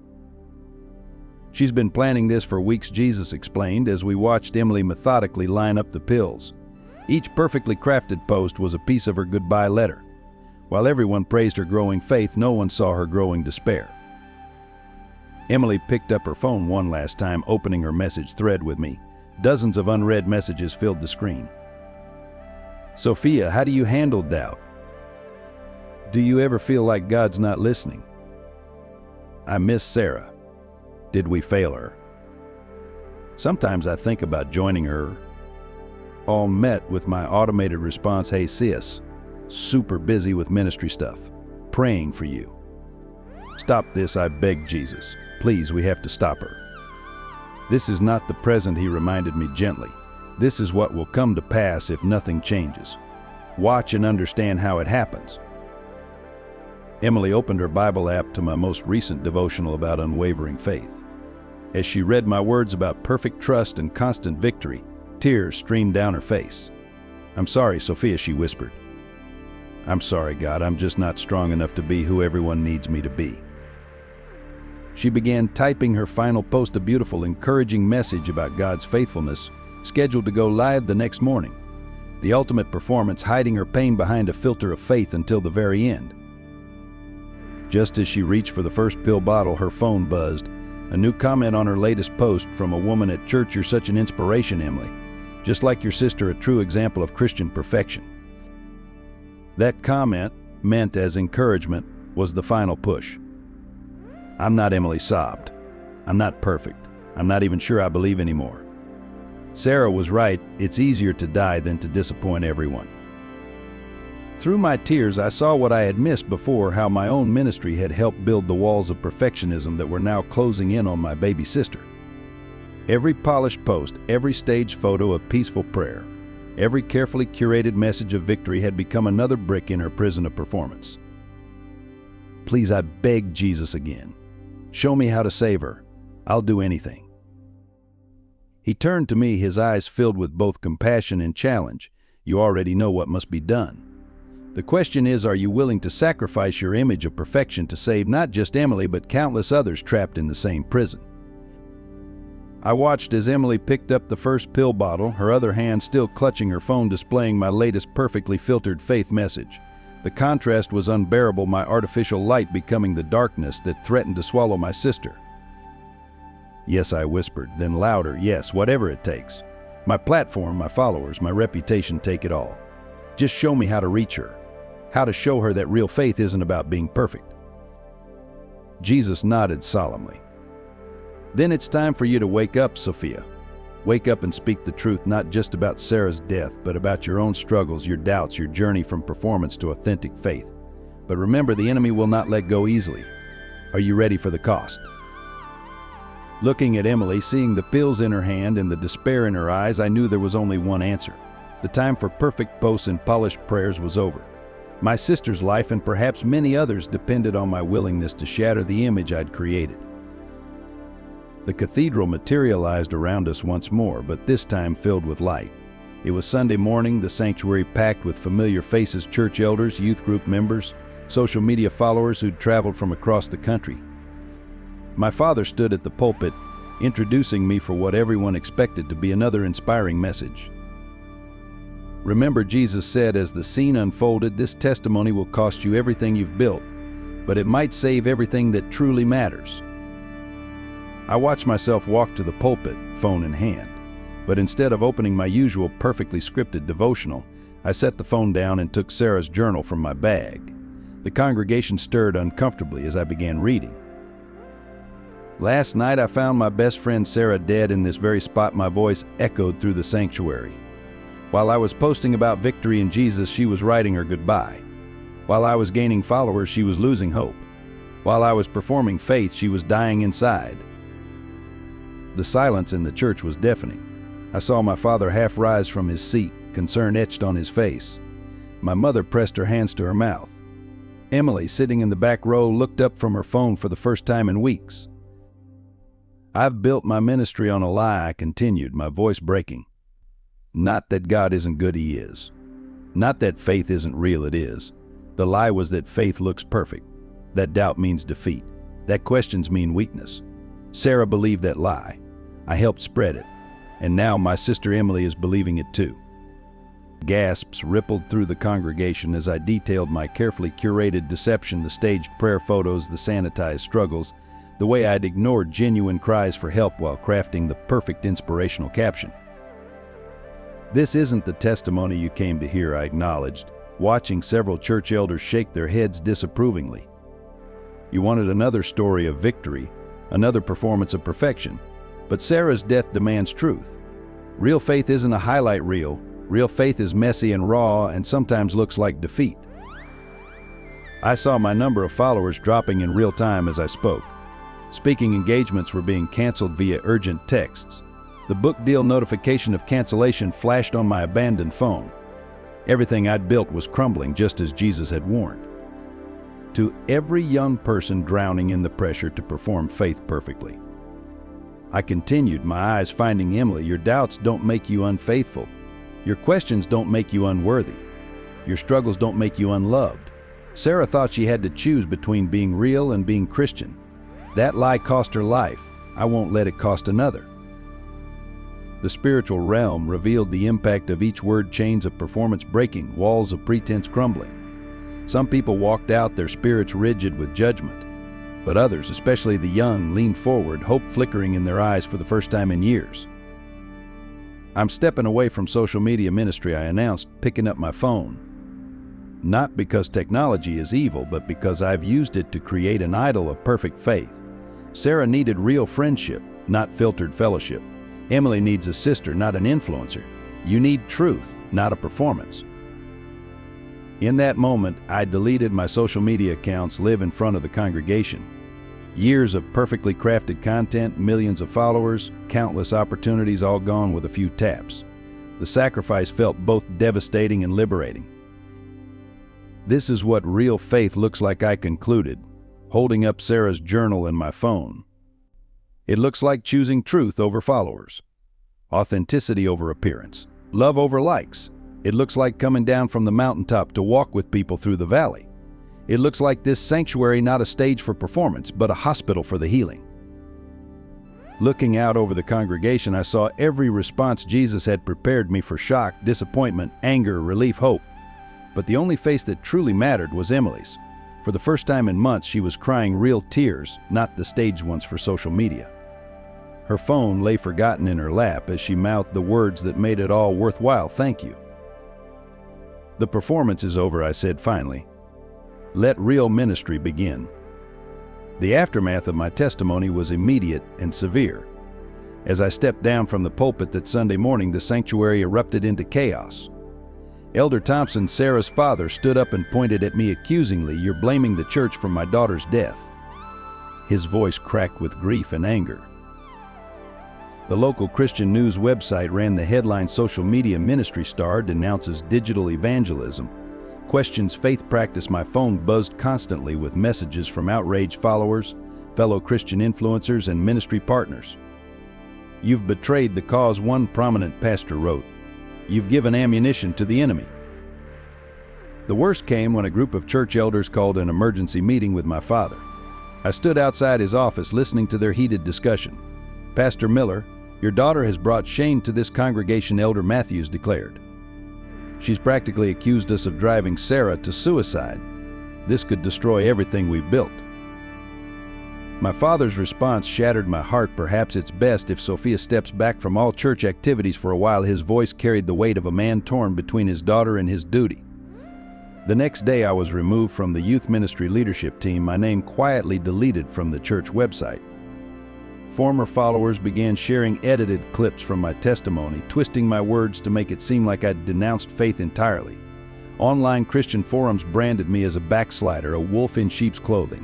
She's been planning this for weeks, Jesus explained as we watched Emily methodically line up the pills. Each perfectly crafted post was a piece of her goodbye letter. While everyone praised her growing faith, no one saw her growing despair. Emily picked up her phone one last time, opening her message thread with me. Dozens of unread messages filled the screen. Sophia, how do you handle doubt? Do you ever feel like God's not listening? I miss Sarah. Did we fail her? Sometimes I think about joining her. All met with my automated response, hey sis, super busy with ministry stuff, praying for you. Stop this, I beg Jesus. Please, we have to stop her. This is not the present, he reminded me gently. This is what will come to pass if nothing changes. Watch and understand how it happens. Emily opened her Bible app to my most recent devotional about unwavering faith. As she read my words about perfect trust and constant victory, tears streamed down her face. I'm sorry, Sophia, she whispered. I'm sorry, God, I'm just not strong enough to be who everyone needs me to be. She began typing her final post, a beautiful, encouraging message about God's faithfulness, scheduled to go live the next morning. The ultimate performance, hiding her pain behind a filter of faith until the very end. Just as she reached for the first pill bottle, her phone buzzed. A new comment on her latest post from a woman at church. You're such an inspiration, Emily. Just like your sister, a true example of Christian perfection. That comment, meant as encouragement, was the final push. I'm not, Emily sobbed. I'm not perfect. I'm not even sure I believe anymore. Sarah was right. It's easier to die than to disappoint everyone. Through my tears, I saw what I had missed before, how my own ministry had helped build the walls of perfectionism that were now closing in on my baby sister. Every polished post, every staged photo of peaceful prayer, every carefully curated message of victory had become another brick in her prison of performance. Please, I beg Jesus again. Show me how to save her. I'll do anything. He turned to me, his eyes filled with both compassion and challenge. You already know what must be done. The question is, are you willing to sacrifice your image of perfection to save not just Emily, but countless others trapped in the same prison? I watched as Emily picked up the first pill bottle, her other hand still clutching her phone, displaying my latest perfectly filtered faith message. The contrast was unbearable, my artificial light becoming the darkness that threatened to swallow my sister. Yes, I whispered, then louder, yes, whatever it takes. My platform, my followers, my reputation, take it all. Just show me how to reach her. How to show her that real faith isn't about being perfect. Jesus nodded solemnly. Then it's time for you to wake up, Sophia. Wake up and speak the truth, not just about Sarah's death, but about your own struggles, your doubts, your journey from performance to authentic faith. But remember, the enemy will not let go easily. Are you ready for the cost? Looking at Emily, seeing the pills in her hand and the despair in her eyes, I knew there was only one answer. The time for perfect posts and polished prayers was over. My sister's life, and perhaps many others, depended on my willingness to shatter the image I'd created. The cathedral materialized around us once more, but this time filled with light. It was Sunday morning, the sanctuary packed with familiar faces, church elders, youth group members, social media followers who'd traveled from across the country. My father stood at the pulpit, introducing me for what everyone expected to be another inspiring message. Remember, Jesus said, as the scene unfolded, this testimony will cost you everything you've built, but it might save everything that truly matters. I watched myself walk to the pulpit, phone in hand, but instead of opening my usual perfectly scripted devotional, I set the phone down and took Sarah's journal from my bag. The congregation stirred uncomfortably as I began reading. Last night I found my best friend Sarah dead in this very spot. My voice echoed through the sanctuary. While I was posting about victory in Jesus, she was writing her goodbye. While I was gaining followers, she was losing hope. While I was performing faith, she was dying inside. The silence in the church was deafening. I saw my father half rise from his seat, concern etched on his face. My mother pressed her hands to her mouth. Emily, sitting in the back row, looked up from her phone for the first time in weeks. "I've built my ministry on a lie," I continued, my voice breaking. "Not that God isn't good, He is. Not that faith isn't real, it is. The lie was that faith looks perfect, that doubt means defeat, that questions mean weakness. Sarah believed that lie. I helped spread it, and now my sister Emily is believing it too." Gasps rippled through the congregation as I detailed my carefully curated deception, the staged prayer photos, the sanitized struggles, the way I'd ignored genuine cries for help while crafting the perfect inspirational caption. "This isn't the testimony you came to hear," I acknowledged, watching several church elders shake their heads disapprovingly. "You wanted another story of victory, another performance of perfection, but Sarah's death demands truth. Real faith isn't a highlight reel. Real faith is messy and raw and sometimes looks like defeat." I saw my number of followers dropping in real time as I spoke. Speaking engagements were being canceled via urgent texts. The book deal notification of cancellation flashed on my abandoned phone. Everything I'd built was crumbling, just as Jesus had warned. To every young person drowning in the pressure to perform faith perfectly, I continued, my eyes finding Emily. "Your doubts don't make you unfaithful. Your questions don't make you unworthy. Your struggles don't make you unloved. Sarah thought she had to choose between being real and being Christian. That lie cost her life. I won't let it cost another." The spiritual realm revealed the impact of each word, chains of performance breaking, walls of pretense crumbling. Some people walked out, their spirits rigid with judgment. But others, especially the young, leaned forward, hope flickering in their eyes for the first time in years. "I'm stepping away from social media ministry," I announced, picking up my phone. Not because technology is evil, but because I've used it to create an idol of perfect faith. Sarah needed real friendship, not filtered fellowship. Emily needs a sister, not an influencer. You need truth, not a performance. In that moment, I deleted my social media accounts, live in front of the congregation. Years of perfectly crafted content, millions of followers, countless opportunities, all gone with a few taps. The sacrifice felt both devastating and liberating. "This is what real faith looks like," I concluded, holding up Sarah's journal and my phone. "It looks like choosing truth over followers, authenticity over appearance, love over likes. It looks like coming down from the mountaintop to walk with people through the valley. It looks like this sanctuary, not a stage for performance, but a hospital for the healing." Looking out over the congregation, I saw every response. Jesus had prepared me for shock, disappointment, anger, relief, hope. But the only face that truly mattered was Emily's. For the first time in months, she was crying real tears, not the staged ones for social media. Her phone lay forgotten in her lap as she mouthed the words that made it all worthwhile. "Thank you." "The performance is over," I said finally. "Let real ministry begin." The aftermath of my testimony was immediate and severe. As I stepped down from the pulpit that Sunday morning, the sanctuary erupted into chaos. Elder Thompson, Sarah's father, stood up and pointed at me accusingly. "You're blaming the church for my daughter's death." His voice cracked with grief and anger. The local Christian news website ran the headline, "Social Media Ministry Star Denounces Digital Evangelism, Questions Faith Practice." My phone buzzed constantly with messages from outraged followers, fellow Christian influencers, and ministry partners. "You've betrayed the cause," one prominent pastor wrote. "You've given ammunition to the enemy." The worst came when a group of church elders called an emergency meeting with my father. I stood outside his office listening to their heated discussion. "Pastor Miller, your daughter has brought shame to this congregation," Elder Matthews declared. "She's practically accused us of driving Sarah to suicide. This could destroy everything we've built." My father's response shattered my heart. "Perhaps it's best if Sophia steps back from all church activities for a while." His voice carried the weight of a man torn between his daughter and his duty. The next day, I was removed from the youth ministry leadership team, my name quietly deleted from the church website. Former followers began sharing edited clips from my testimony, twisting my words to make it seem like I'd denounced faith entirely. Online Christian forums branded me as a backslider, a wolf in sheep's clothing.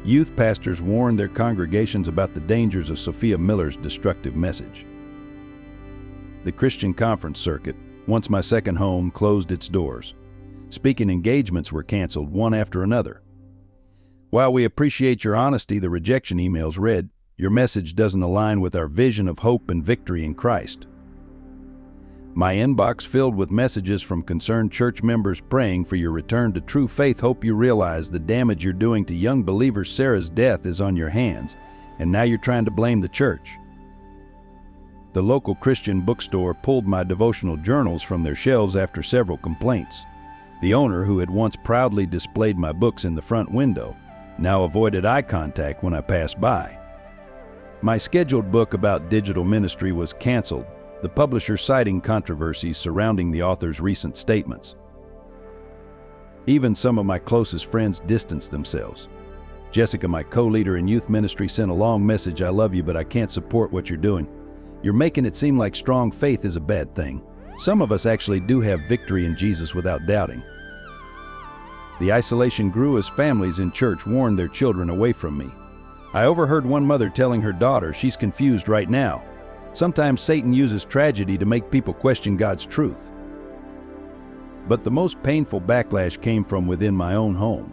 Youth pastors warned their congregations about the dangers of Sophia Miller's destructive message. The Christian conference circuit, once my second home, closed its doors. Speaking engagements were canceled one after another. While we appreciate your honesty, the rejection emails read, "Your message doesn't align with our vision of hope and victory in Christ." My inbox filled with messages from concerned church members praying for your return to true faith. Hope you realize the damage you're doing to young believers. Sarah's death is on your hands, and now you're trying to blame the church. The local Christian bookstore pulled my devotional journals from their shelves after several complaints. The owner, who had once proudly displayed my books in the front window, now avoided eye contact when I passed by. My scheduled book about digital ministry was canceled, the publisher citing controversies surrounding the author's recent statements. Even some of my closest friends distanced themselves. Jessica, my co-leader in youth ministry, sent a long message, "I love you, but I can't support what you're doing. You're making it seem like strong faith is a bad thing. Some of us actually do have victory in Jesus without doubting." The isolation grew as families in church warned their children away from me. I overheard one mother telling her daughter, "She's confused right now. Sometimes Satan uses tragedy to make people question God's truth." But the most painful backlash came from within my own home.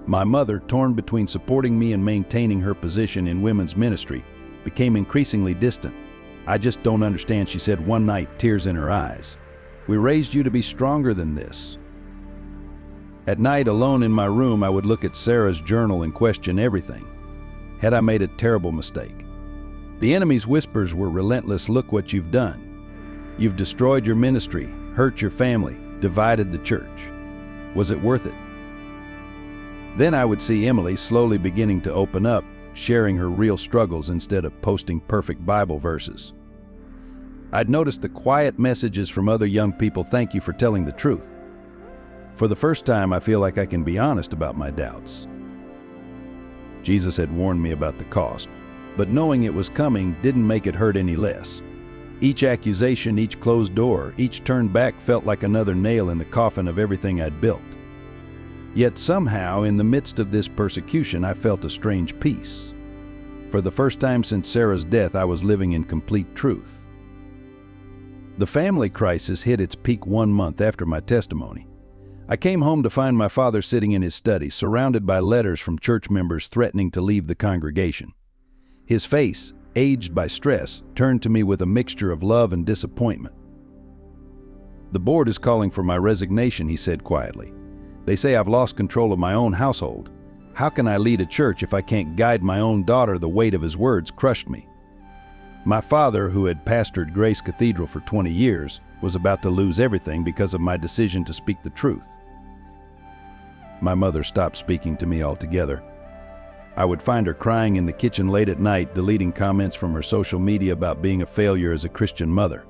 My mother, torn between supporting me and maintaining her position in women's ministry, became increasingly distant. "I just don't understand," she said one night, tears in her eyes. "We raised you to be stronger than this." At night, alone in my room, I would look at Sarah's journal and question everything. Had I made a terrible mistake? The enemy's whispers were relentless. "Look what you've done. You've destroyed your ministry, hurt your family, divided the church. Was it worth it?" Then I would see Emily slowly beginning to open up, sharing her real struggles instead of posting perfect Bible verses. I'd noticed the quiet messages from other young people, "Thank you for telling the truth." For the first time, I feel like I can be honest about my doubts. Jesus had warned me about the cost, but knowing it was coming didn't make it hurt any less. Each accusation, each closed door, each turn back felt like another nail in the coffin of everything I'd built. Yet somehow, in the midst of this persecution, I felt a strange peace. For the first time since Sarah's death, I was living in complete truth. The family crisis hit its peak 1 month after my testimony. I came home to find my father sitting in his study, surrounded by letters from church members threatening to leave the congregation. His face, aged by stress, turned to me with a mixture of love and disappointment. "The board is calling for my resignation," he said quietly. "They say I've lost control of my own household. How can I lead a church if I can't guide my own daughter?" The weight of his words crushed me. My father, who had pastored Grace Cathedral for 20 years, was about to lose everything because of my decision to speak the truth. My mother stopped speaking to me altogether. I would find her crying in the kitchen late at night, deleting comments from her social media about being a failure as a Christian mother.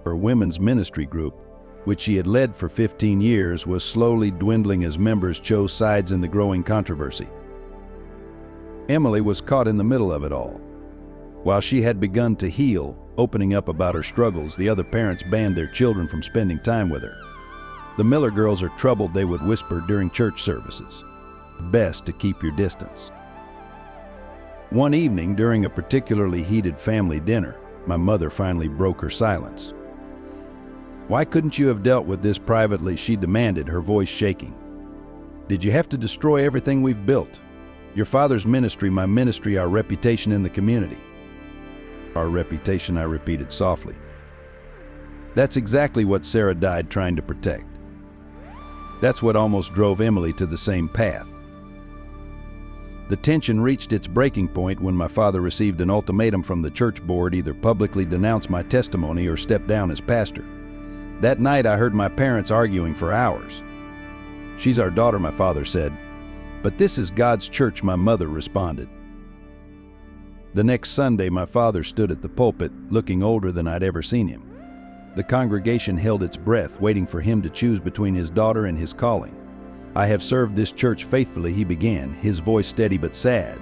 Her women's ministry group, which she had led for 15 years, was slowly dwindling as members chose sides in the growing controversy. Emily was caught in the middle of it all. While she had begun to heal, opening up about her struggles, the other parents banned their children from spending time with her. "The Miller girls are troubled," they would whisper during church services. "Best to keep your distance." One evening, during a particularly heated family dinner, my mother finally broke her silence. "Why couldn't you have dealt with this privately?" she demanded, her voice shaking. "Did you have to destroy everything we've built? Your father's ministry, my ministry, our reputation in the community." "Our reputation," I repeated softly. "That's exactly what Sarah died trying to protect. That's what almost drove Emily to the same path." The tension reached its breaking point when my father received an ultimatum from the church board: either publicly denounce my testimony or step down as pastor. That night I heard my parents arguing for hours. "She's our daughter," my father said. "But this is God's church," my mother responded. The next Sunday, my father stood at the pulpit, looking older than I'd ever seen him. The congregation held its breath, waiting for him to choose between his daughter and his calling. "I have served this church faithfully," he began, his voice steady but sad.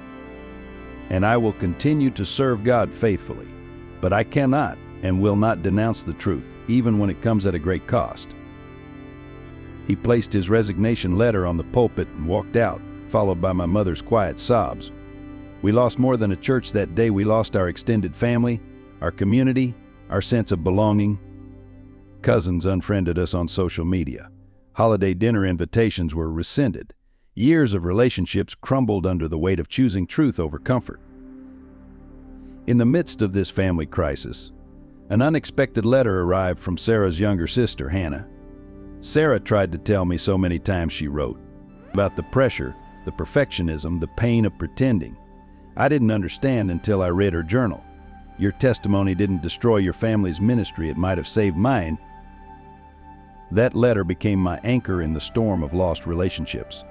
"And I will continue to serve God faithfully. But I cannot and will not denounce the truth, even when it comes at a great cost." He placed his resignation letter on the pulpit and walked out, followed by my mother's quiet sobs. We lost more than a church that day. We lost our extended family, our community, our sense of belonging. Cousins unfriended us on social media. Holiday dinner invitations were rescinded. Years of relationships crumbled under the weight of choosing truth over comfort. In the midst of this family crisis, an unexpected letter arrived from Sarah's younger sister, Hannah. Sarah tried to tell me so many times, she wrote, about the pressure, the perfectionism, the pain of pretending. I didn't understand until I read her journal. Your testimony didn't destroy your family's ministry, it might have saved mine. That letter became my anchor in the storm of lost relationships.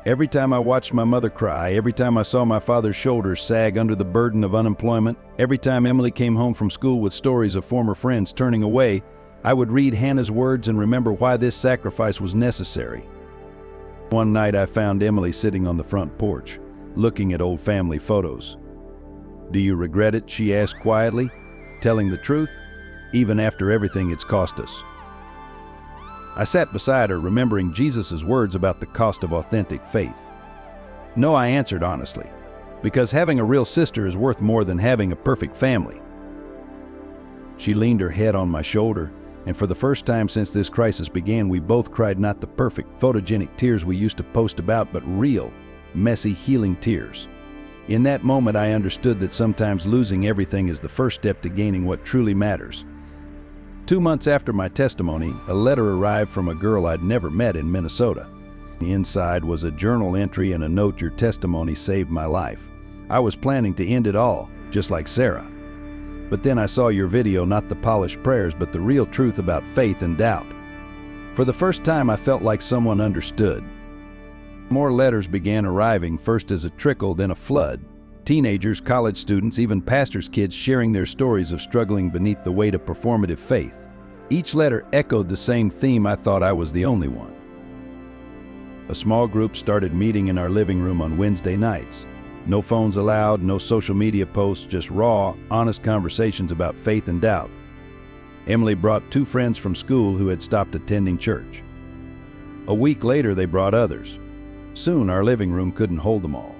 Every time I watched my mother cry, every time I saw my father's shoulders sag under the burden of unemployment, every time Emily came home from school with stories of former friends turning away, I would read Hannah's words and remember why this sacrifice was necessary. One night I found Emily sitting on the front porch, looking at old family photos. "Do you regret it?" she asked quietly, "telling the truth, even after everything it's cost us?" I sat beside her, remembering Jesus' words about the cost of authentic faith. "No," I answered honestly, "because having a real sister is worth more than having a perfect family." She leaned her head on my shoulder, and for the first time since this crisis began, we both cried not the perfect, photogenic tears we used to post about, but real, messy, healing tears. In that moment, I understood that sometimes losing everything is the first step to gaining what truly matters. 2 months after my testimony, a letter arrived from a girl I'd never met in Minnesota. Inside was a journal entry and a note: "Your testimony saved my life. I was planning to end it all, just like Sarah. But then I saw your video, not the polished prayers, but the real truth about faith and doubt." For the first time, I felt like someone understood. More letters began arriving, first as a trickle, then a flood. Teenagers, college students, even pastors' kids sharing their stories of struggling beneath the weight of performative faith. Each letter echoed the same theme: I thought I was the only one. A small group started meeting in our living room on Wednesday nights. No phones allowed, no social media posts, just raw, honest conversations about faith and doubt. Emily brought 2 friends from school who had stopped attending church. A week later, they brought others. Soon, our living room couldn't hold them all.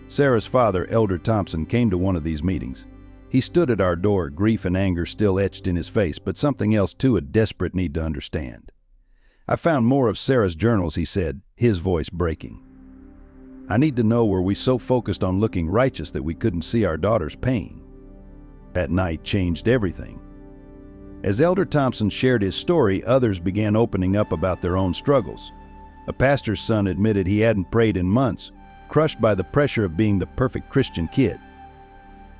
Sarah's father, Elder Thompson, came to one of these meetings. He stood at our door, grief and anger still etched in his face, but something else too, a desperate need to understand. "I found more of Sarah's journals," he said, his voice breaking. "I need to know, were we so focused on looking righteous that we couldn't see our daughter's pain?" That night changed everything. As Elder Thompson shared his story, others began opening up about their own struggles. A pastor's son admitted he hadn't prayed in months, crushed by the pressure of being the perfect Christian kid.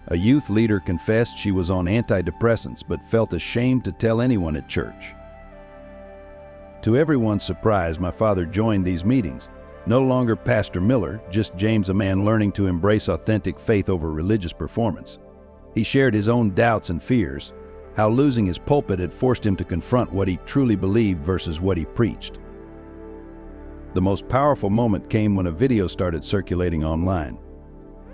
A youth leader confessed she was on antidepressants but felt ashamed to tell anyone at church. To everyone's surprise, my father joined these meetings. No longer Pastor Miller, just James, a man learning to embrace authentic faith over religious performance. He shared his own doubts and fears, how losing his pulpit had forced him to confront what he truly believed versus what he preached. The most powerful moment came when a video started circulating online.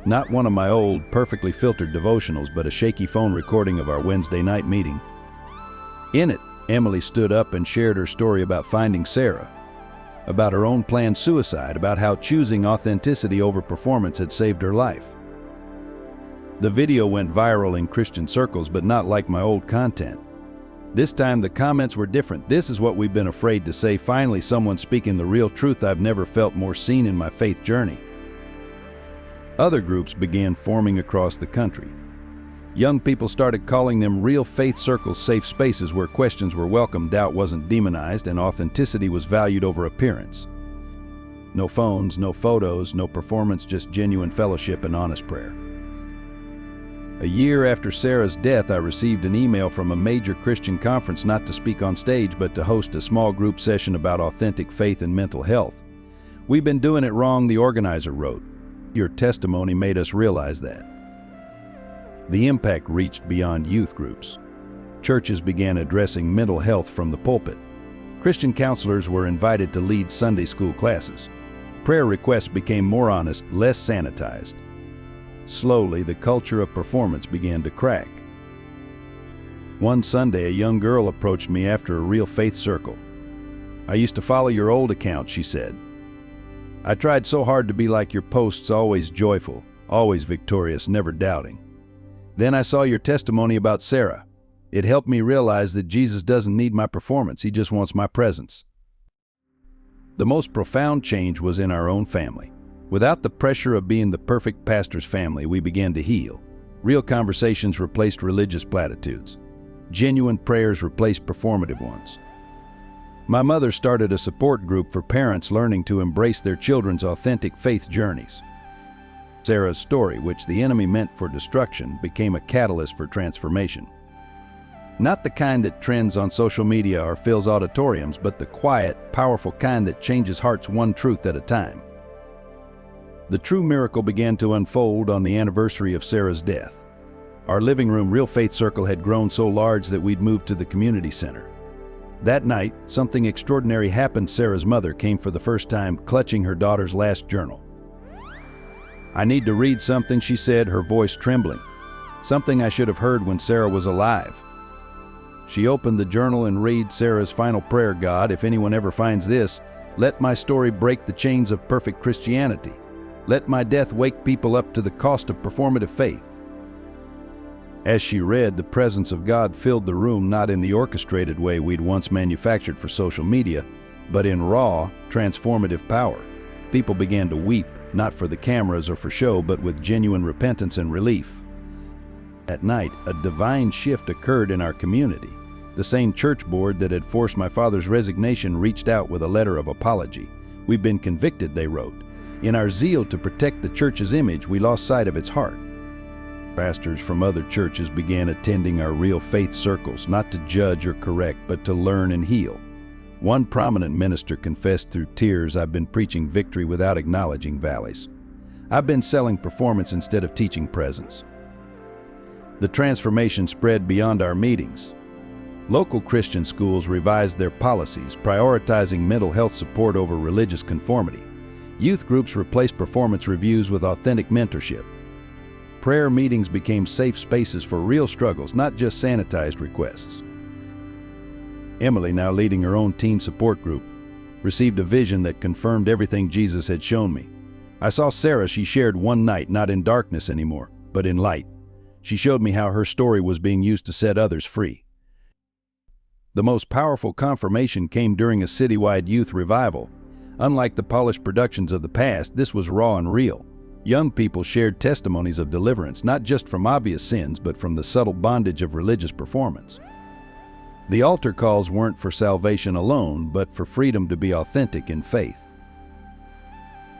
Not one of my old, perfectly filtered devotionals, but a shaky phone recording of our Wednesday night meeting. In it, Emily stood up and shared her story about finding Sarah, about her own planned suicide, about how choosing authenticity over performance had saved her life. The video went viral in Christian circles, but not like my old content. This time the comments were different. "This is what we've been afraid to say. Finally, someone speaking the real truth. I've never felt more seen in my faith journey." Other groups began forming across the country. Young people started calling them real faith circles, safe spaces where questions were welcome, doubt wasn't demonized, and authenticity was valued over appearance. No phones, no photos, no performance, just genuine fellowship and honest prayer. A year after Sarah's death, I received an email from a major Christian conference, not to speak on stage, but to host a small group session about authentic faith and mental health. "We've been doing it wrong," the organizer wrote. "Your testimony made us realize that." The impact reached beyond youth groups. Churches began addressing mental health from the pulpit. Christian counselors were invited to lead Sunday school classes. Prayer requests became more honest, less sanitized. Slowly, the culture of performance began to crack. One Sunday, a young girl approached me after a real faith circle. "I used to follow your old account," she said. I tried so hard to be like your posts, always joyful, always victorious, never doubting. Then I saw your testimony about Sarah. It helped me realize that Jesus doesn't need my performance, he just wants my presence. The most profound change was in our own family. Without the pressure of being the perfect pastor's family, we began to heal. Real conversations replaced religious platitudes. Genuine prayers replaced performative ones. My mother started a support group for parents learning to embrace their children's authentic faith journeys. Sarah's story, which the enemy meant for destruction, became a catalyst for transformation. Not the kind that trends on social media or fills auditoriums, but the quiet, powerful kind that changes hearts one truth at a time. The true miracle began to unfold on the anniversary of Sarah's death. Our living room Real Faith Circle had grown so large that we'd moved to the community center. That night, something extraordinary happened. Sarah's mother came for the first time, clutching her daughter's last journal. "I need to read something," she said, her voice trembling. "Something I should have heard when Sarah was alive." She opened the journal and read Sarah's final prayer: "God, if anyone ever finds this, let my story break the chains of perfect Christianity. Let my death wake people up to the cost of performative faith." As she read, the presence of God filled the room, not in the orchestrated way we'd once manufactured for social media, but in raw, transformative power. People began to weep, not for the cameras or for show, but with genuine repentance and relief. At night, a divine shift occurred in our community. The same church board that had forced my father's resignation reached out with a letter of apology. "We've been convicted," they wrote. "In our zeal to protect the church's image, we lost sight of its heart." Pastors from other churches began attending our Real Faith circles, not to judge or correct, but to learn and heal. One prominent minister confessed through tears, "I've been preaching victory without acknowledging valleys. I've been selling performance instead of teaching presence." The transformation spread beyond our meetings. Local Christian schools revised their policies, prioritizing mental health support over religious conformity. Youth groups replaced performance reviews with authentic mentorship. Prayer meetings became safe spaces for real struggles, not just sanitized requests. Emily, now leading her own teen support group, received a vision that confirmed everything Jesus had shown me. "I saw Sarah," she shared one night, "not in darkness anymore, but in light." She showed me how her story was being used to set others free. The most powerful confirmation came during a citywide youth revival. Unlike the polished productions of the past, this was raw and real. Young people shared testimonies of deliverance, not just from obvious sins, but from the subtle bondage of religious performance. The altar calls weren't for salvation alone, but for freedom to be authentic in faith.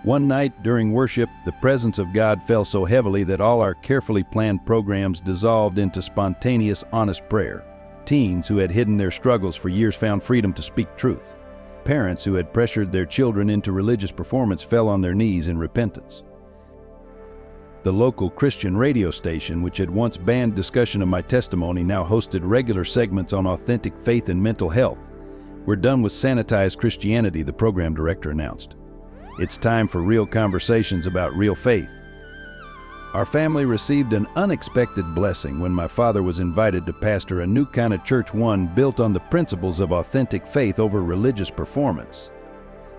One night during worship, the presence of God fell so heavily that all our carefully planned programs dissolved into spontaneous, honest prayer. Teens who had hidden their struggles for years found freedom to speak truth. Parents who had pressured their children into religious performance fell on their knees in repentance. The local Christian radio station, which had once banned discussion of my testimony, now hosted regular segments on authentic faith and mental health. "We're done with sanitized Christianity," the program director announced. "It's time for real conversations about real faith." Our family received an unexpected blessing when my father was invited to pastor a new kind of church, one built on the principles of authentic faith over religious performance.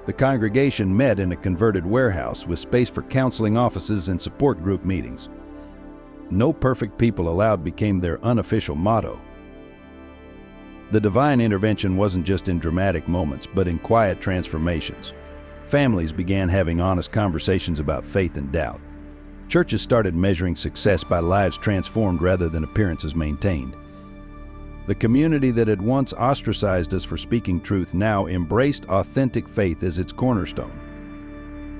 The congregation met in a converted warehouse with space for counseling offices and support group meetings. "No perfect people allowed" became their unofficial motto. The divine intervention wasn't just in dramatic moments, but in quiet transformations. Families began having honest conversations about faith and doubt. Churches started measuring success by lives transformed rather than appearances maintained. The community that had once ostracized us for speaking truth now embraced authentic faith as its cornerstone.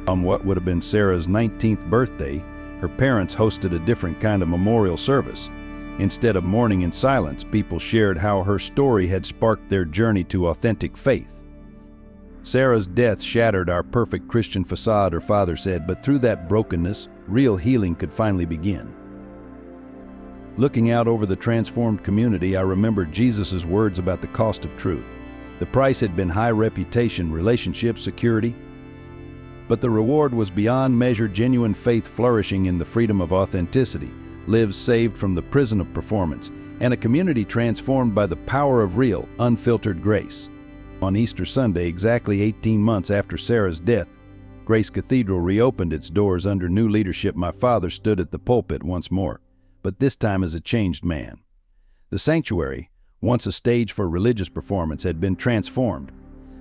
On what would have been Sarah's 19th birthday, her parents hosted a different kind of memorial service. Instead of mourning in silence, people shared how her story had sparked their journey to authentic faith. "Sarah's death shattered our perfect Christian facade," her father said, "but through that brokenness, real healing could finally begin." Looking out over the transformed community, I remembered Jesus' words about the cost of truth. The price had been high reputation, relationships, security. But the reward was beyond measure: genuine faith flourishing in the freedom of authenticity, lives saved from the prison of performance, and a community transformed by the power of real, unfiltered grace. On Easter Sunday, exactly 18 months after Sarah's death, Grace Cathedral reopened its doors under new leadership. My father stood at the pulpit once more, but this time as a changed man. The sanctuary, once a stage for religious performance, had been transformed.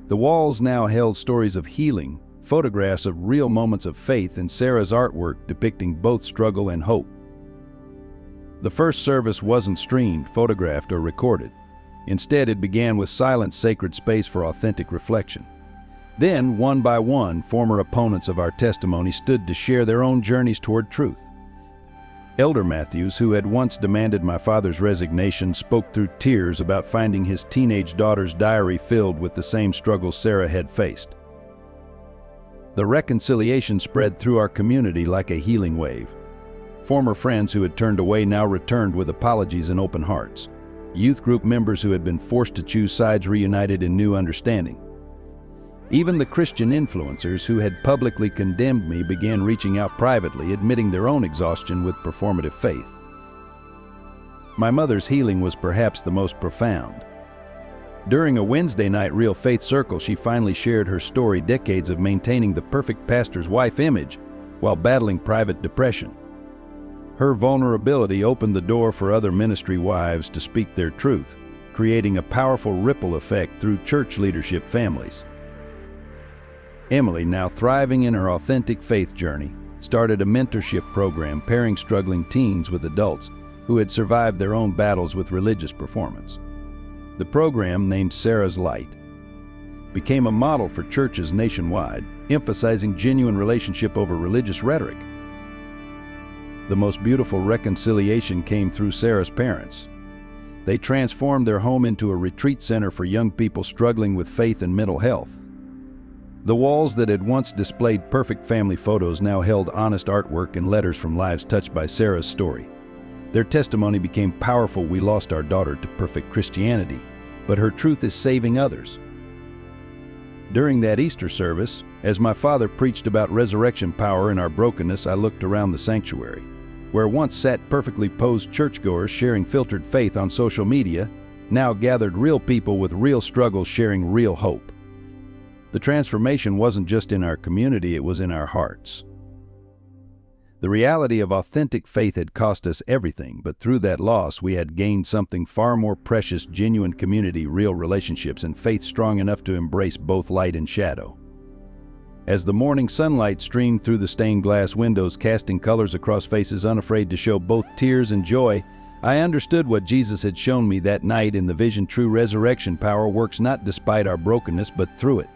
The walls now held stories of healing, photographs of real moments of faith, and Sarah's artwork depicting both struggle and hope. The first service wasn't streamed, photographed, or recorded. Instead, it began with silent, sacred space for authentic reflection. Then, one by one, former opponents of our testimony stood to share their own journeys toward truth. Elder Matthews, who had once demanded my father's resignation, spoke through tears about finding his teenage daughter's diary filled with the same struggles Sarah had faced. The reconciliation spread through our community like a healing wave. Former friends who had turned away now returned with apologies and open hearts. Youth group members who had been forced to choose sides reunited in new understanding. Even the Christian influencers who had publicly condemned me began reaching out privately, admitting their own exhaustion with performative faith. My mother's healing was perhaps the most profound. During a Wednesday night Real Faith Circle, she finally shared her story, decades of maintaining the perfect pastor's wife image while battling private depression. Her vulnerability opened the door for other ministry wives to speak their truth, creating a powerful ripple effect through church leadership families. Emily, now thriving in her authentic faith journey, started a mentorship program pairing struggling teens with adults who had survived their own battles with religious performance. The program, named Sarah's Light, became a model for churches nationwide, emphasizing genuine relationship over religious rhetoric. The most beautiful reconciliation came through Sarah's parents. They transformed their home into a retreat center for young people struggling with faith and mental health. The walls that had once displayed perfect family photos now held honest artwork and letters from lives touched by Sarah's story. Their testimony became powerful. We lost our daughter to perfect Christianity, but her truth is saving others. During that Easter service, as my father preached about resurrection power in our brokenness, I looked around the sanctuary, where once sat perfectly posed churchgoers sharing filtered faith on social media, now gathered real people with real struggles sharing real hope. The transformation wasn't just in our community, it was in our hearts. The reality of authentic faith had cost us everything, but through that loss we had gained something far more precious: genuine community, real relationships, and faith strong enough to embrace both light and shadow. As the morning sunlight streamed through the stained glass windows, casting colors across faces unafraid to show both tears and joy, I understood what Jesus had shown me that night in the vision: true resurrection power works not despite our brokenness, but through it.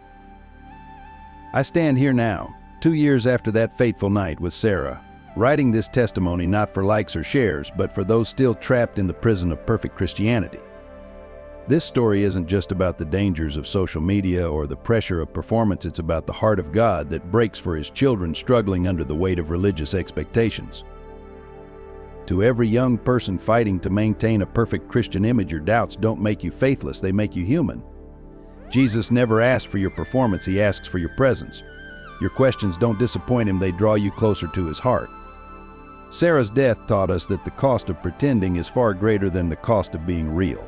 I stand here now, 2 years after that fateful night with Sarah, writing this testimony not for likes or shares, but for those still trapped in the prison of perfect Christianity. This story isn't just about the dangers of social media or the pressure of performance, it's about the heart of God that breaks for His children struggling under the weight of religious expectations. To every young person fighting to maintain a perfect Christian image, your doubts don't make you faithless, they make you human. Jesus never asks for your performance, He asks for your presence. Your questions don't disappoint Him, they draw you closer to His heart. Sarah's death taught us that the cost of pretending is far greater than the cost of being real.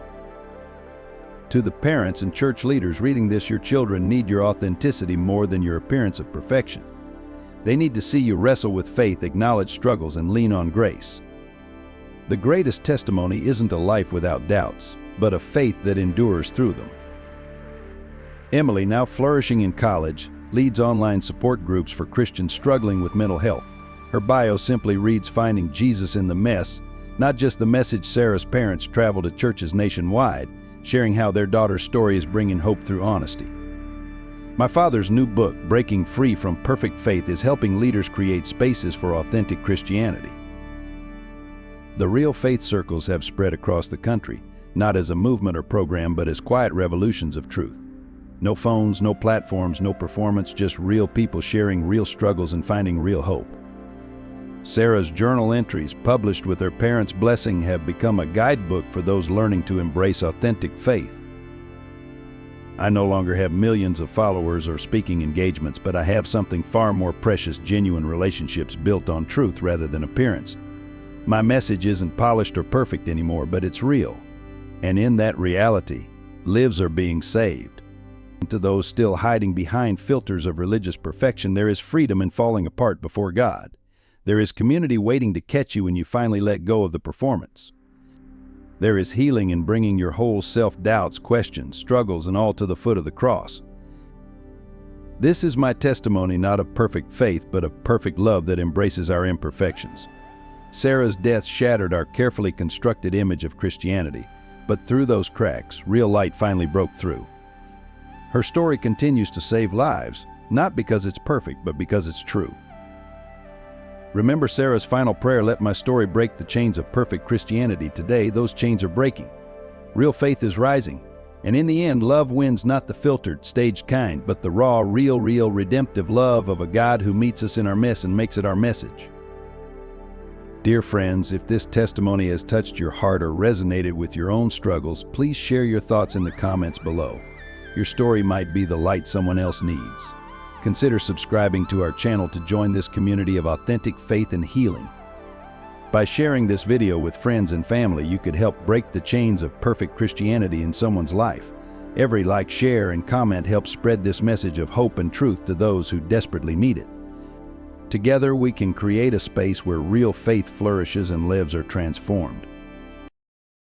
To the parents and church leaders reading this, your children need your authenticity more than your appearance of perfection. They need to see you wrestle with faith, acknowledge struggles, and lean on grace. The greatest testimony isn't a life without doubts, but a faith that endures through them. Emily, now flourishing in college, leads online support groups for Christians struggling with mental health. Her bio simply reads, "Finding Jesus in the mess," not just the message. Sarah's parents travel to churches nationwide, sharing how their daughter's story is bringing hope through honesty. My father's new book, Breaking Free from Perfect Faith, is helping leaders create spaces for authentic Christianity. The Real Faith Circles have spread across the country, not as a movement or program, but as quiet revolutions of truth. No phones, no platforms, no performance, just real people sharing real struggles and finding real hope. Sarah's journal entries, published with her parents' blessing, have become a guidebook for those learning to embrace authentic faith. I no longer have millions of followers or speaking engagements, but I have something far more precious: genuine relationships built on truth rather than appearance. My message isn't polished or perfect anymore, but it's real. And in that reality, lives are being saved. To those still hiding behind filters of religious perfection, there is freedom in falling apart before God. There is community waiting to catch you when you finally let go of the performance. There is healing in bringing your whole self-doubts, questions, struggles, and all to the foot of the cross. This is my testimony, not of perfect faith, but of perfect love that embraces our imperfections. Sarah's death shattered our carefully constructed image of Christianity, but through those cracks, real light finally broke through. Her story continues to save lives, not because it's perfect, but because it's true. Remember Sarah's final prayer, "Let my story break the chains of perfect Christianity." Today, those chains are breaking. Real faith is rising. And in the end, love wins, not the filtered, staged kind, but the raw, real, redemptive love of a God who meets us in our mess and makes it our message. Dear friends, if this testimony has touched your heart or resonated with your own struggles, please share your thoughts in the comments below. Your story might be the light someone else needs. Consider subscribing to our channel to join this community of authentic faith and healing. By sharing this video with friends and family, you could help break the chains of perfect Christianity in someone's life. Every like, share, and comment helps spread this message of hope and truth to those who desperately need it. Together, we can create a space where real faith flourishes and lives are transformed.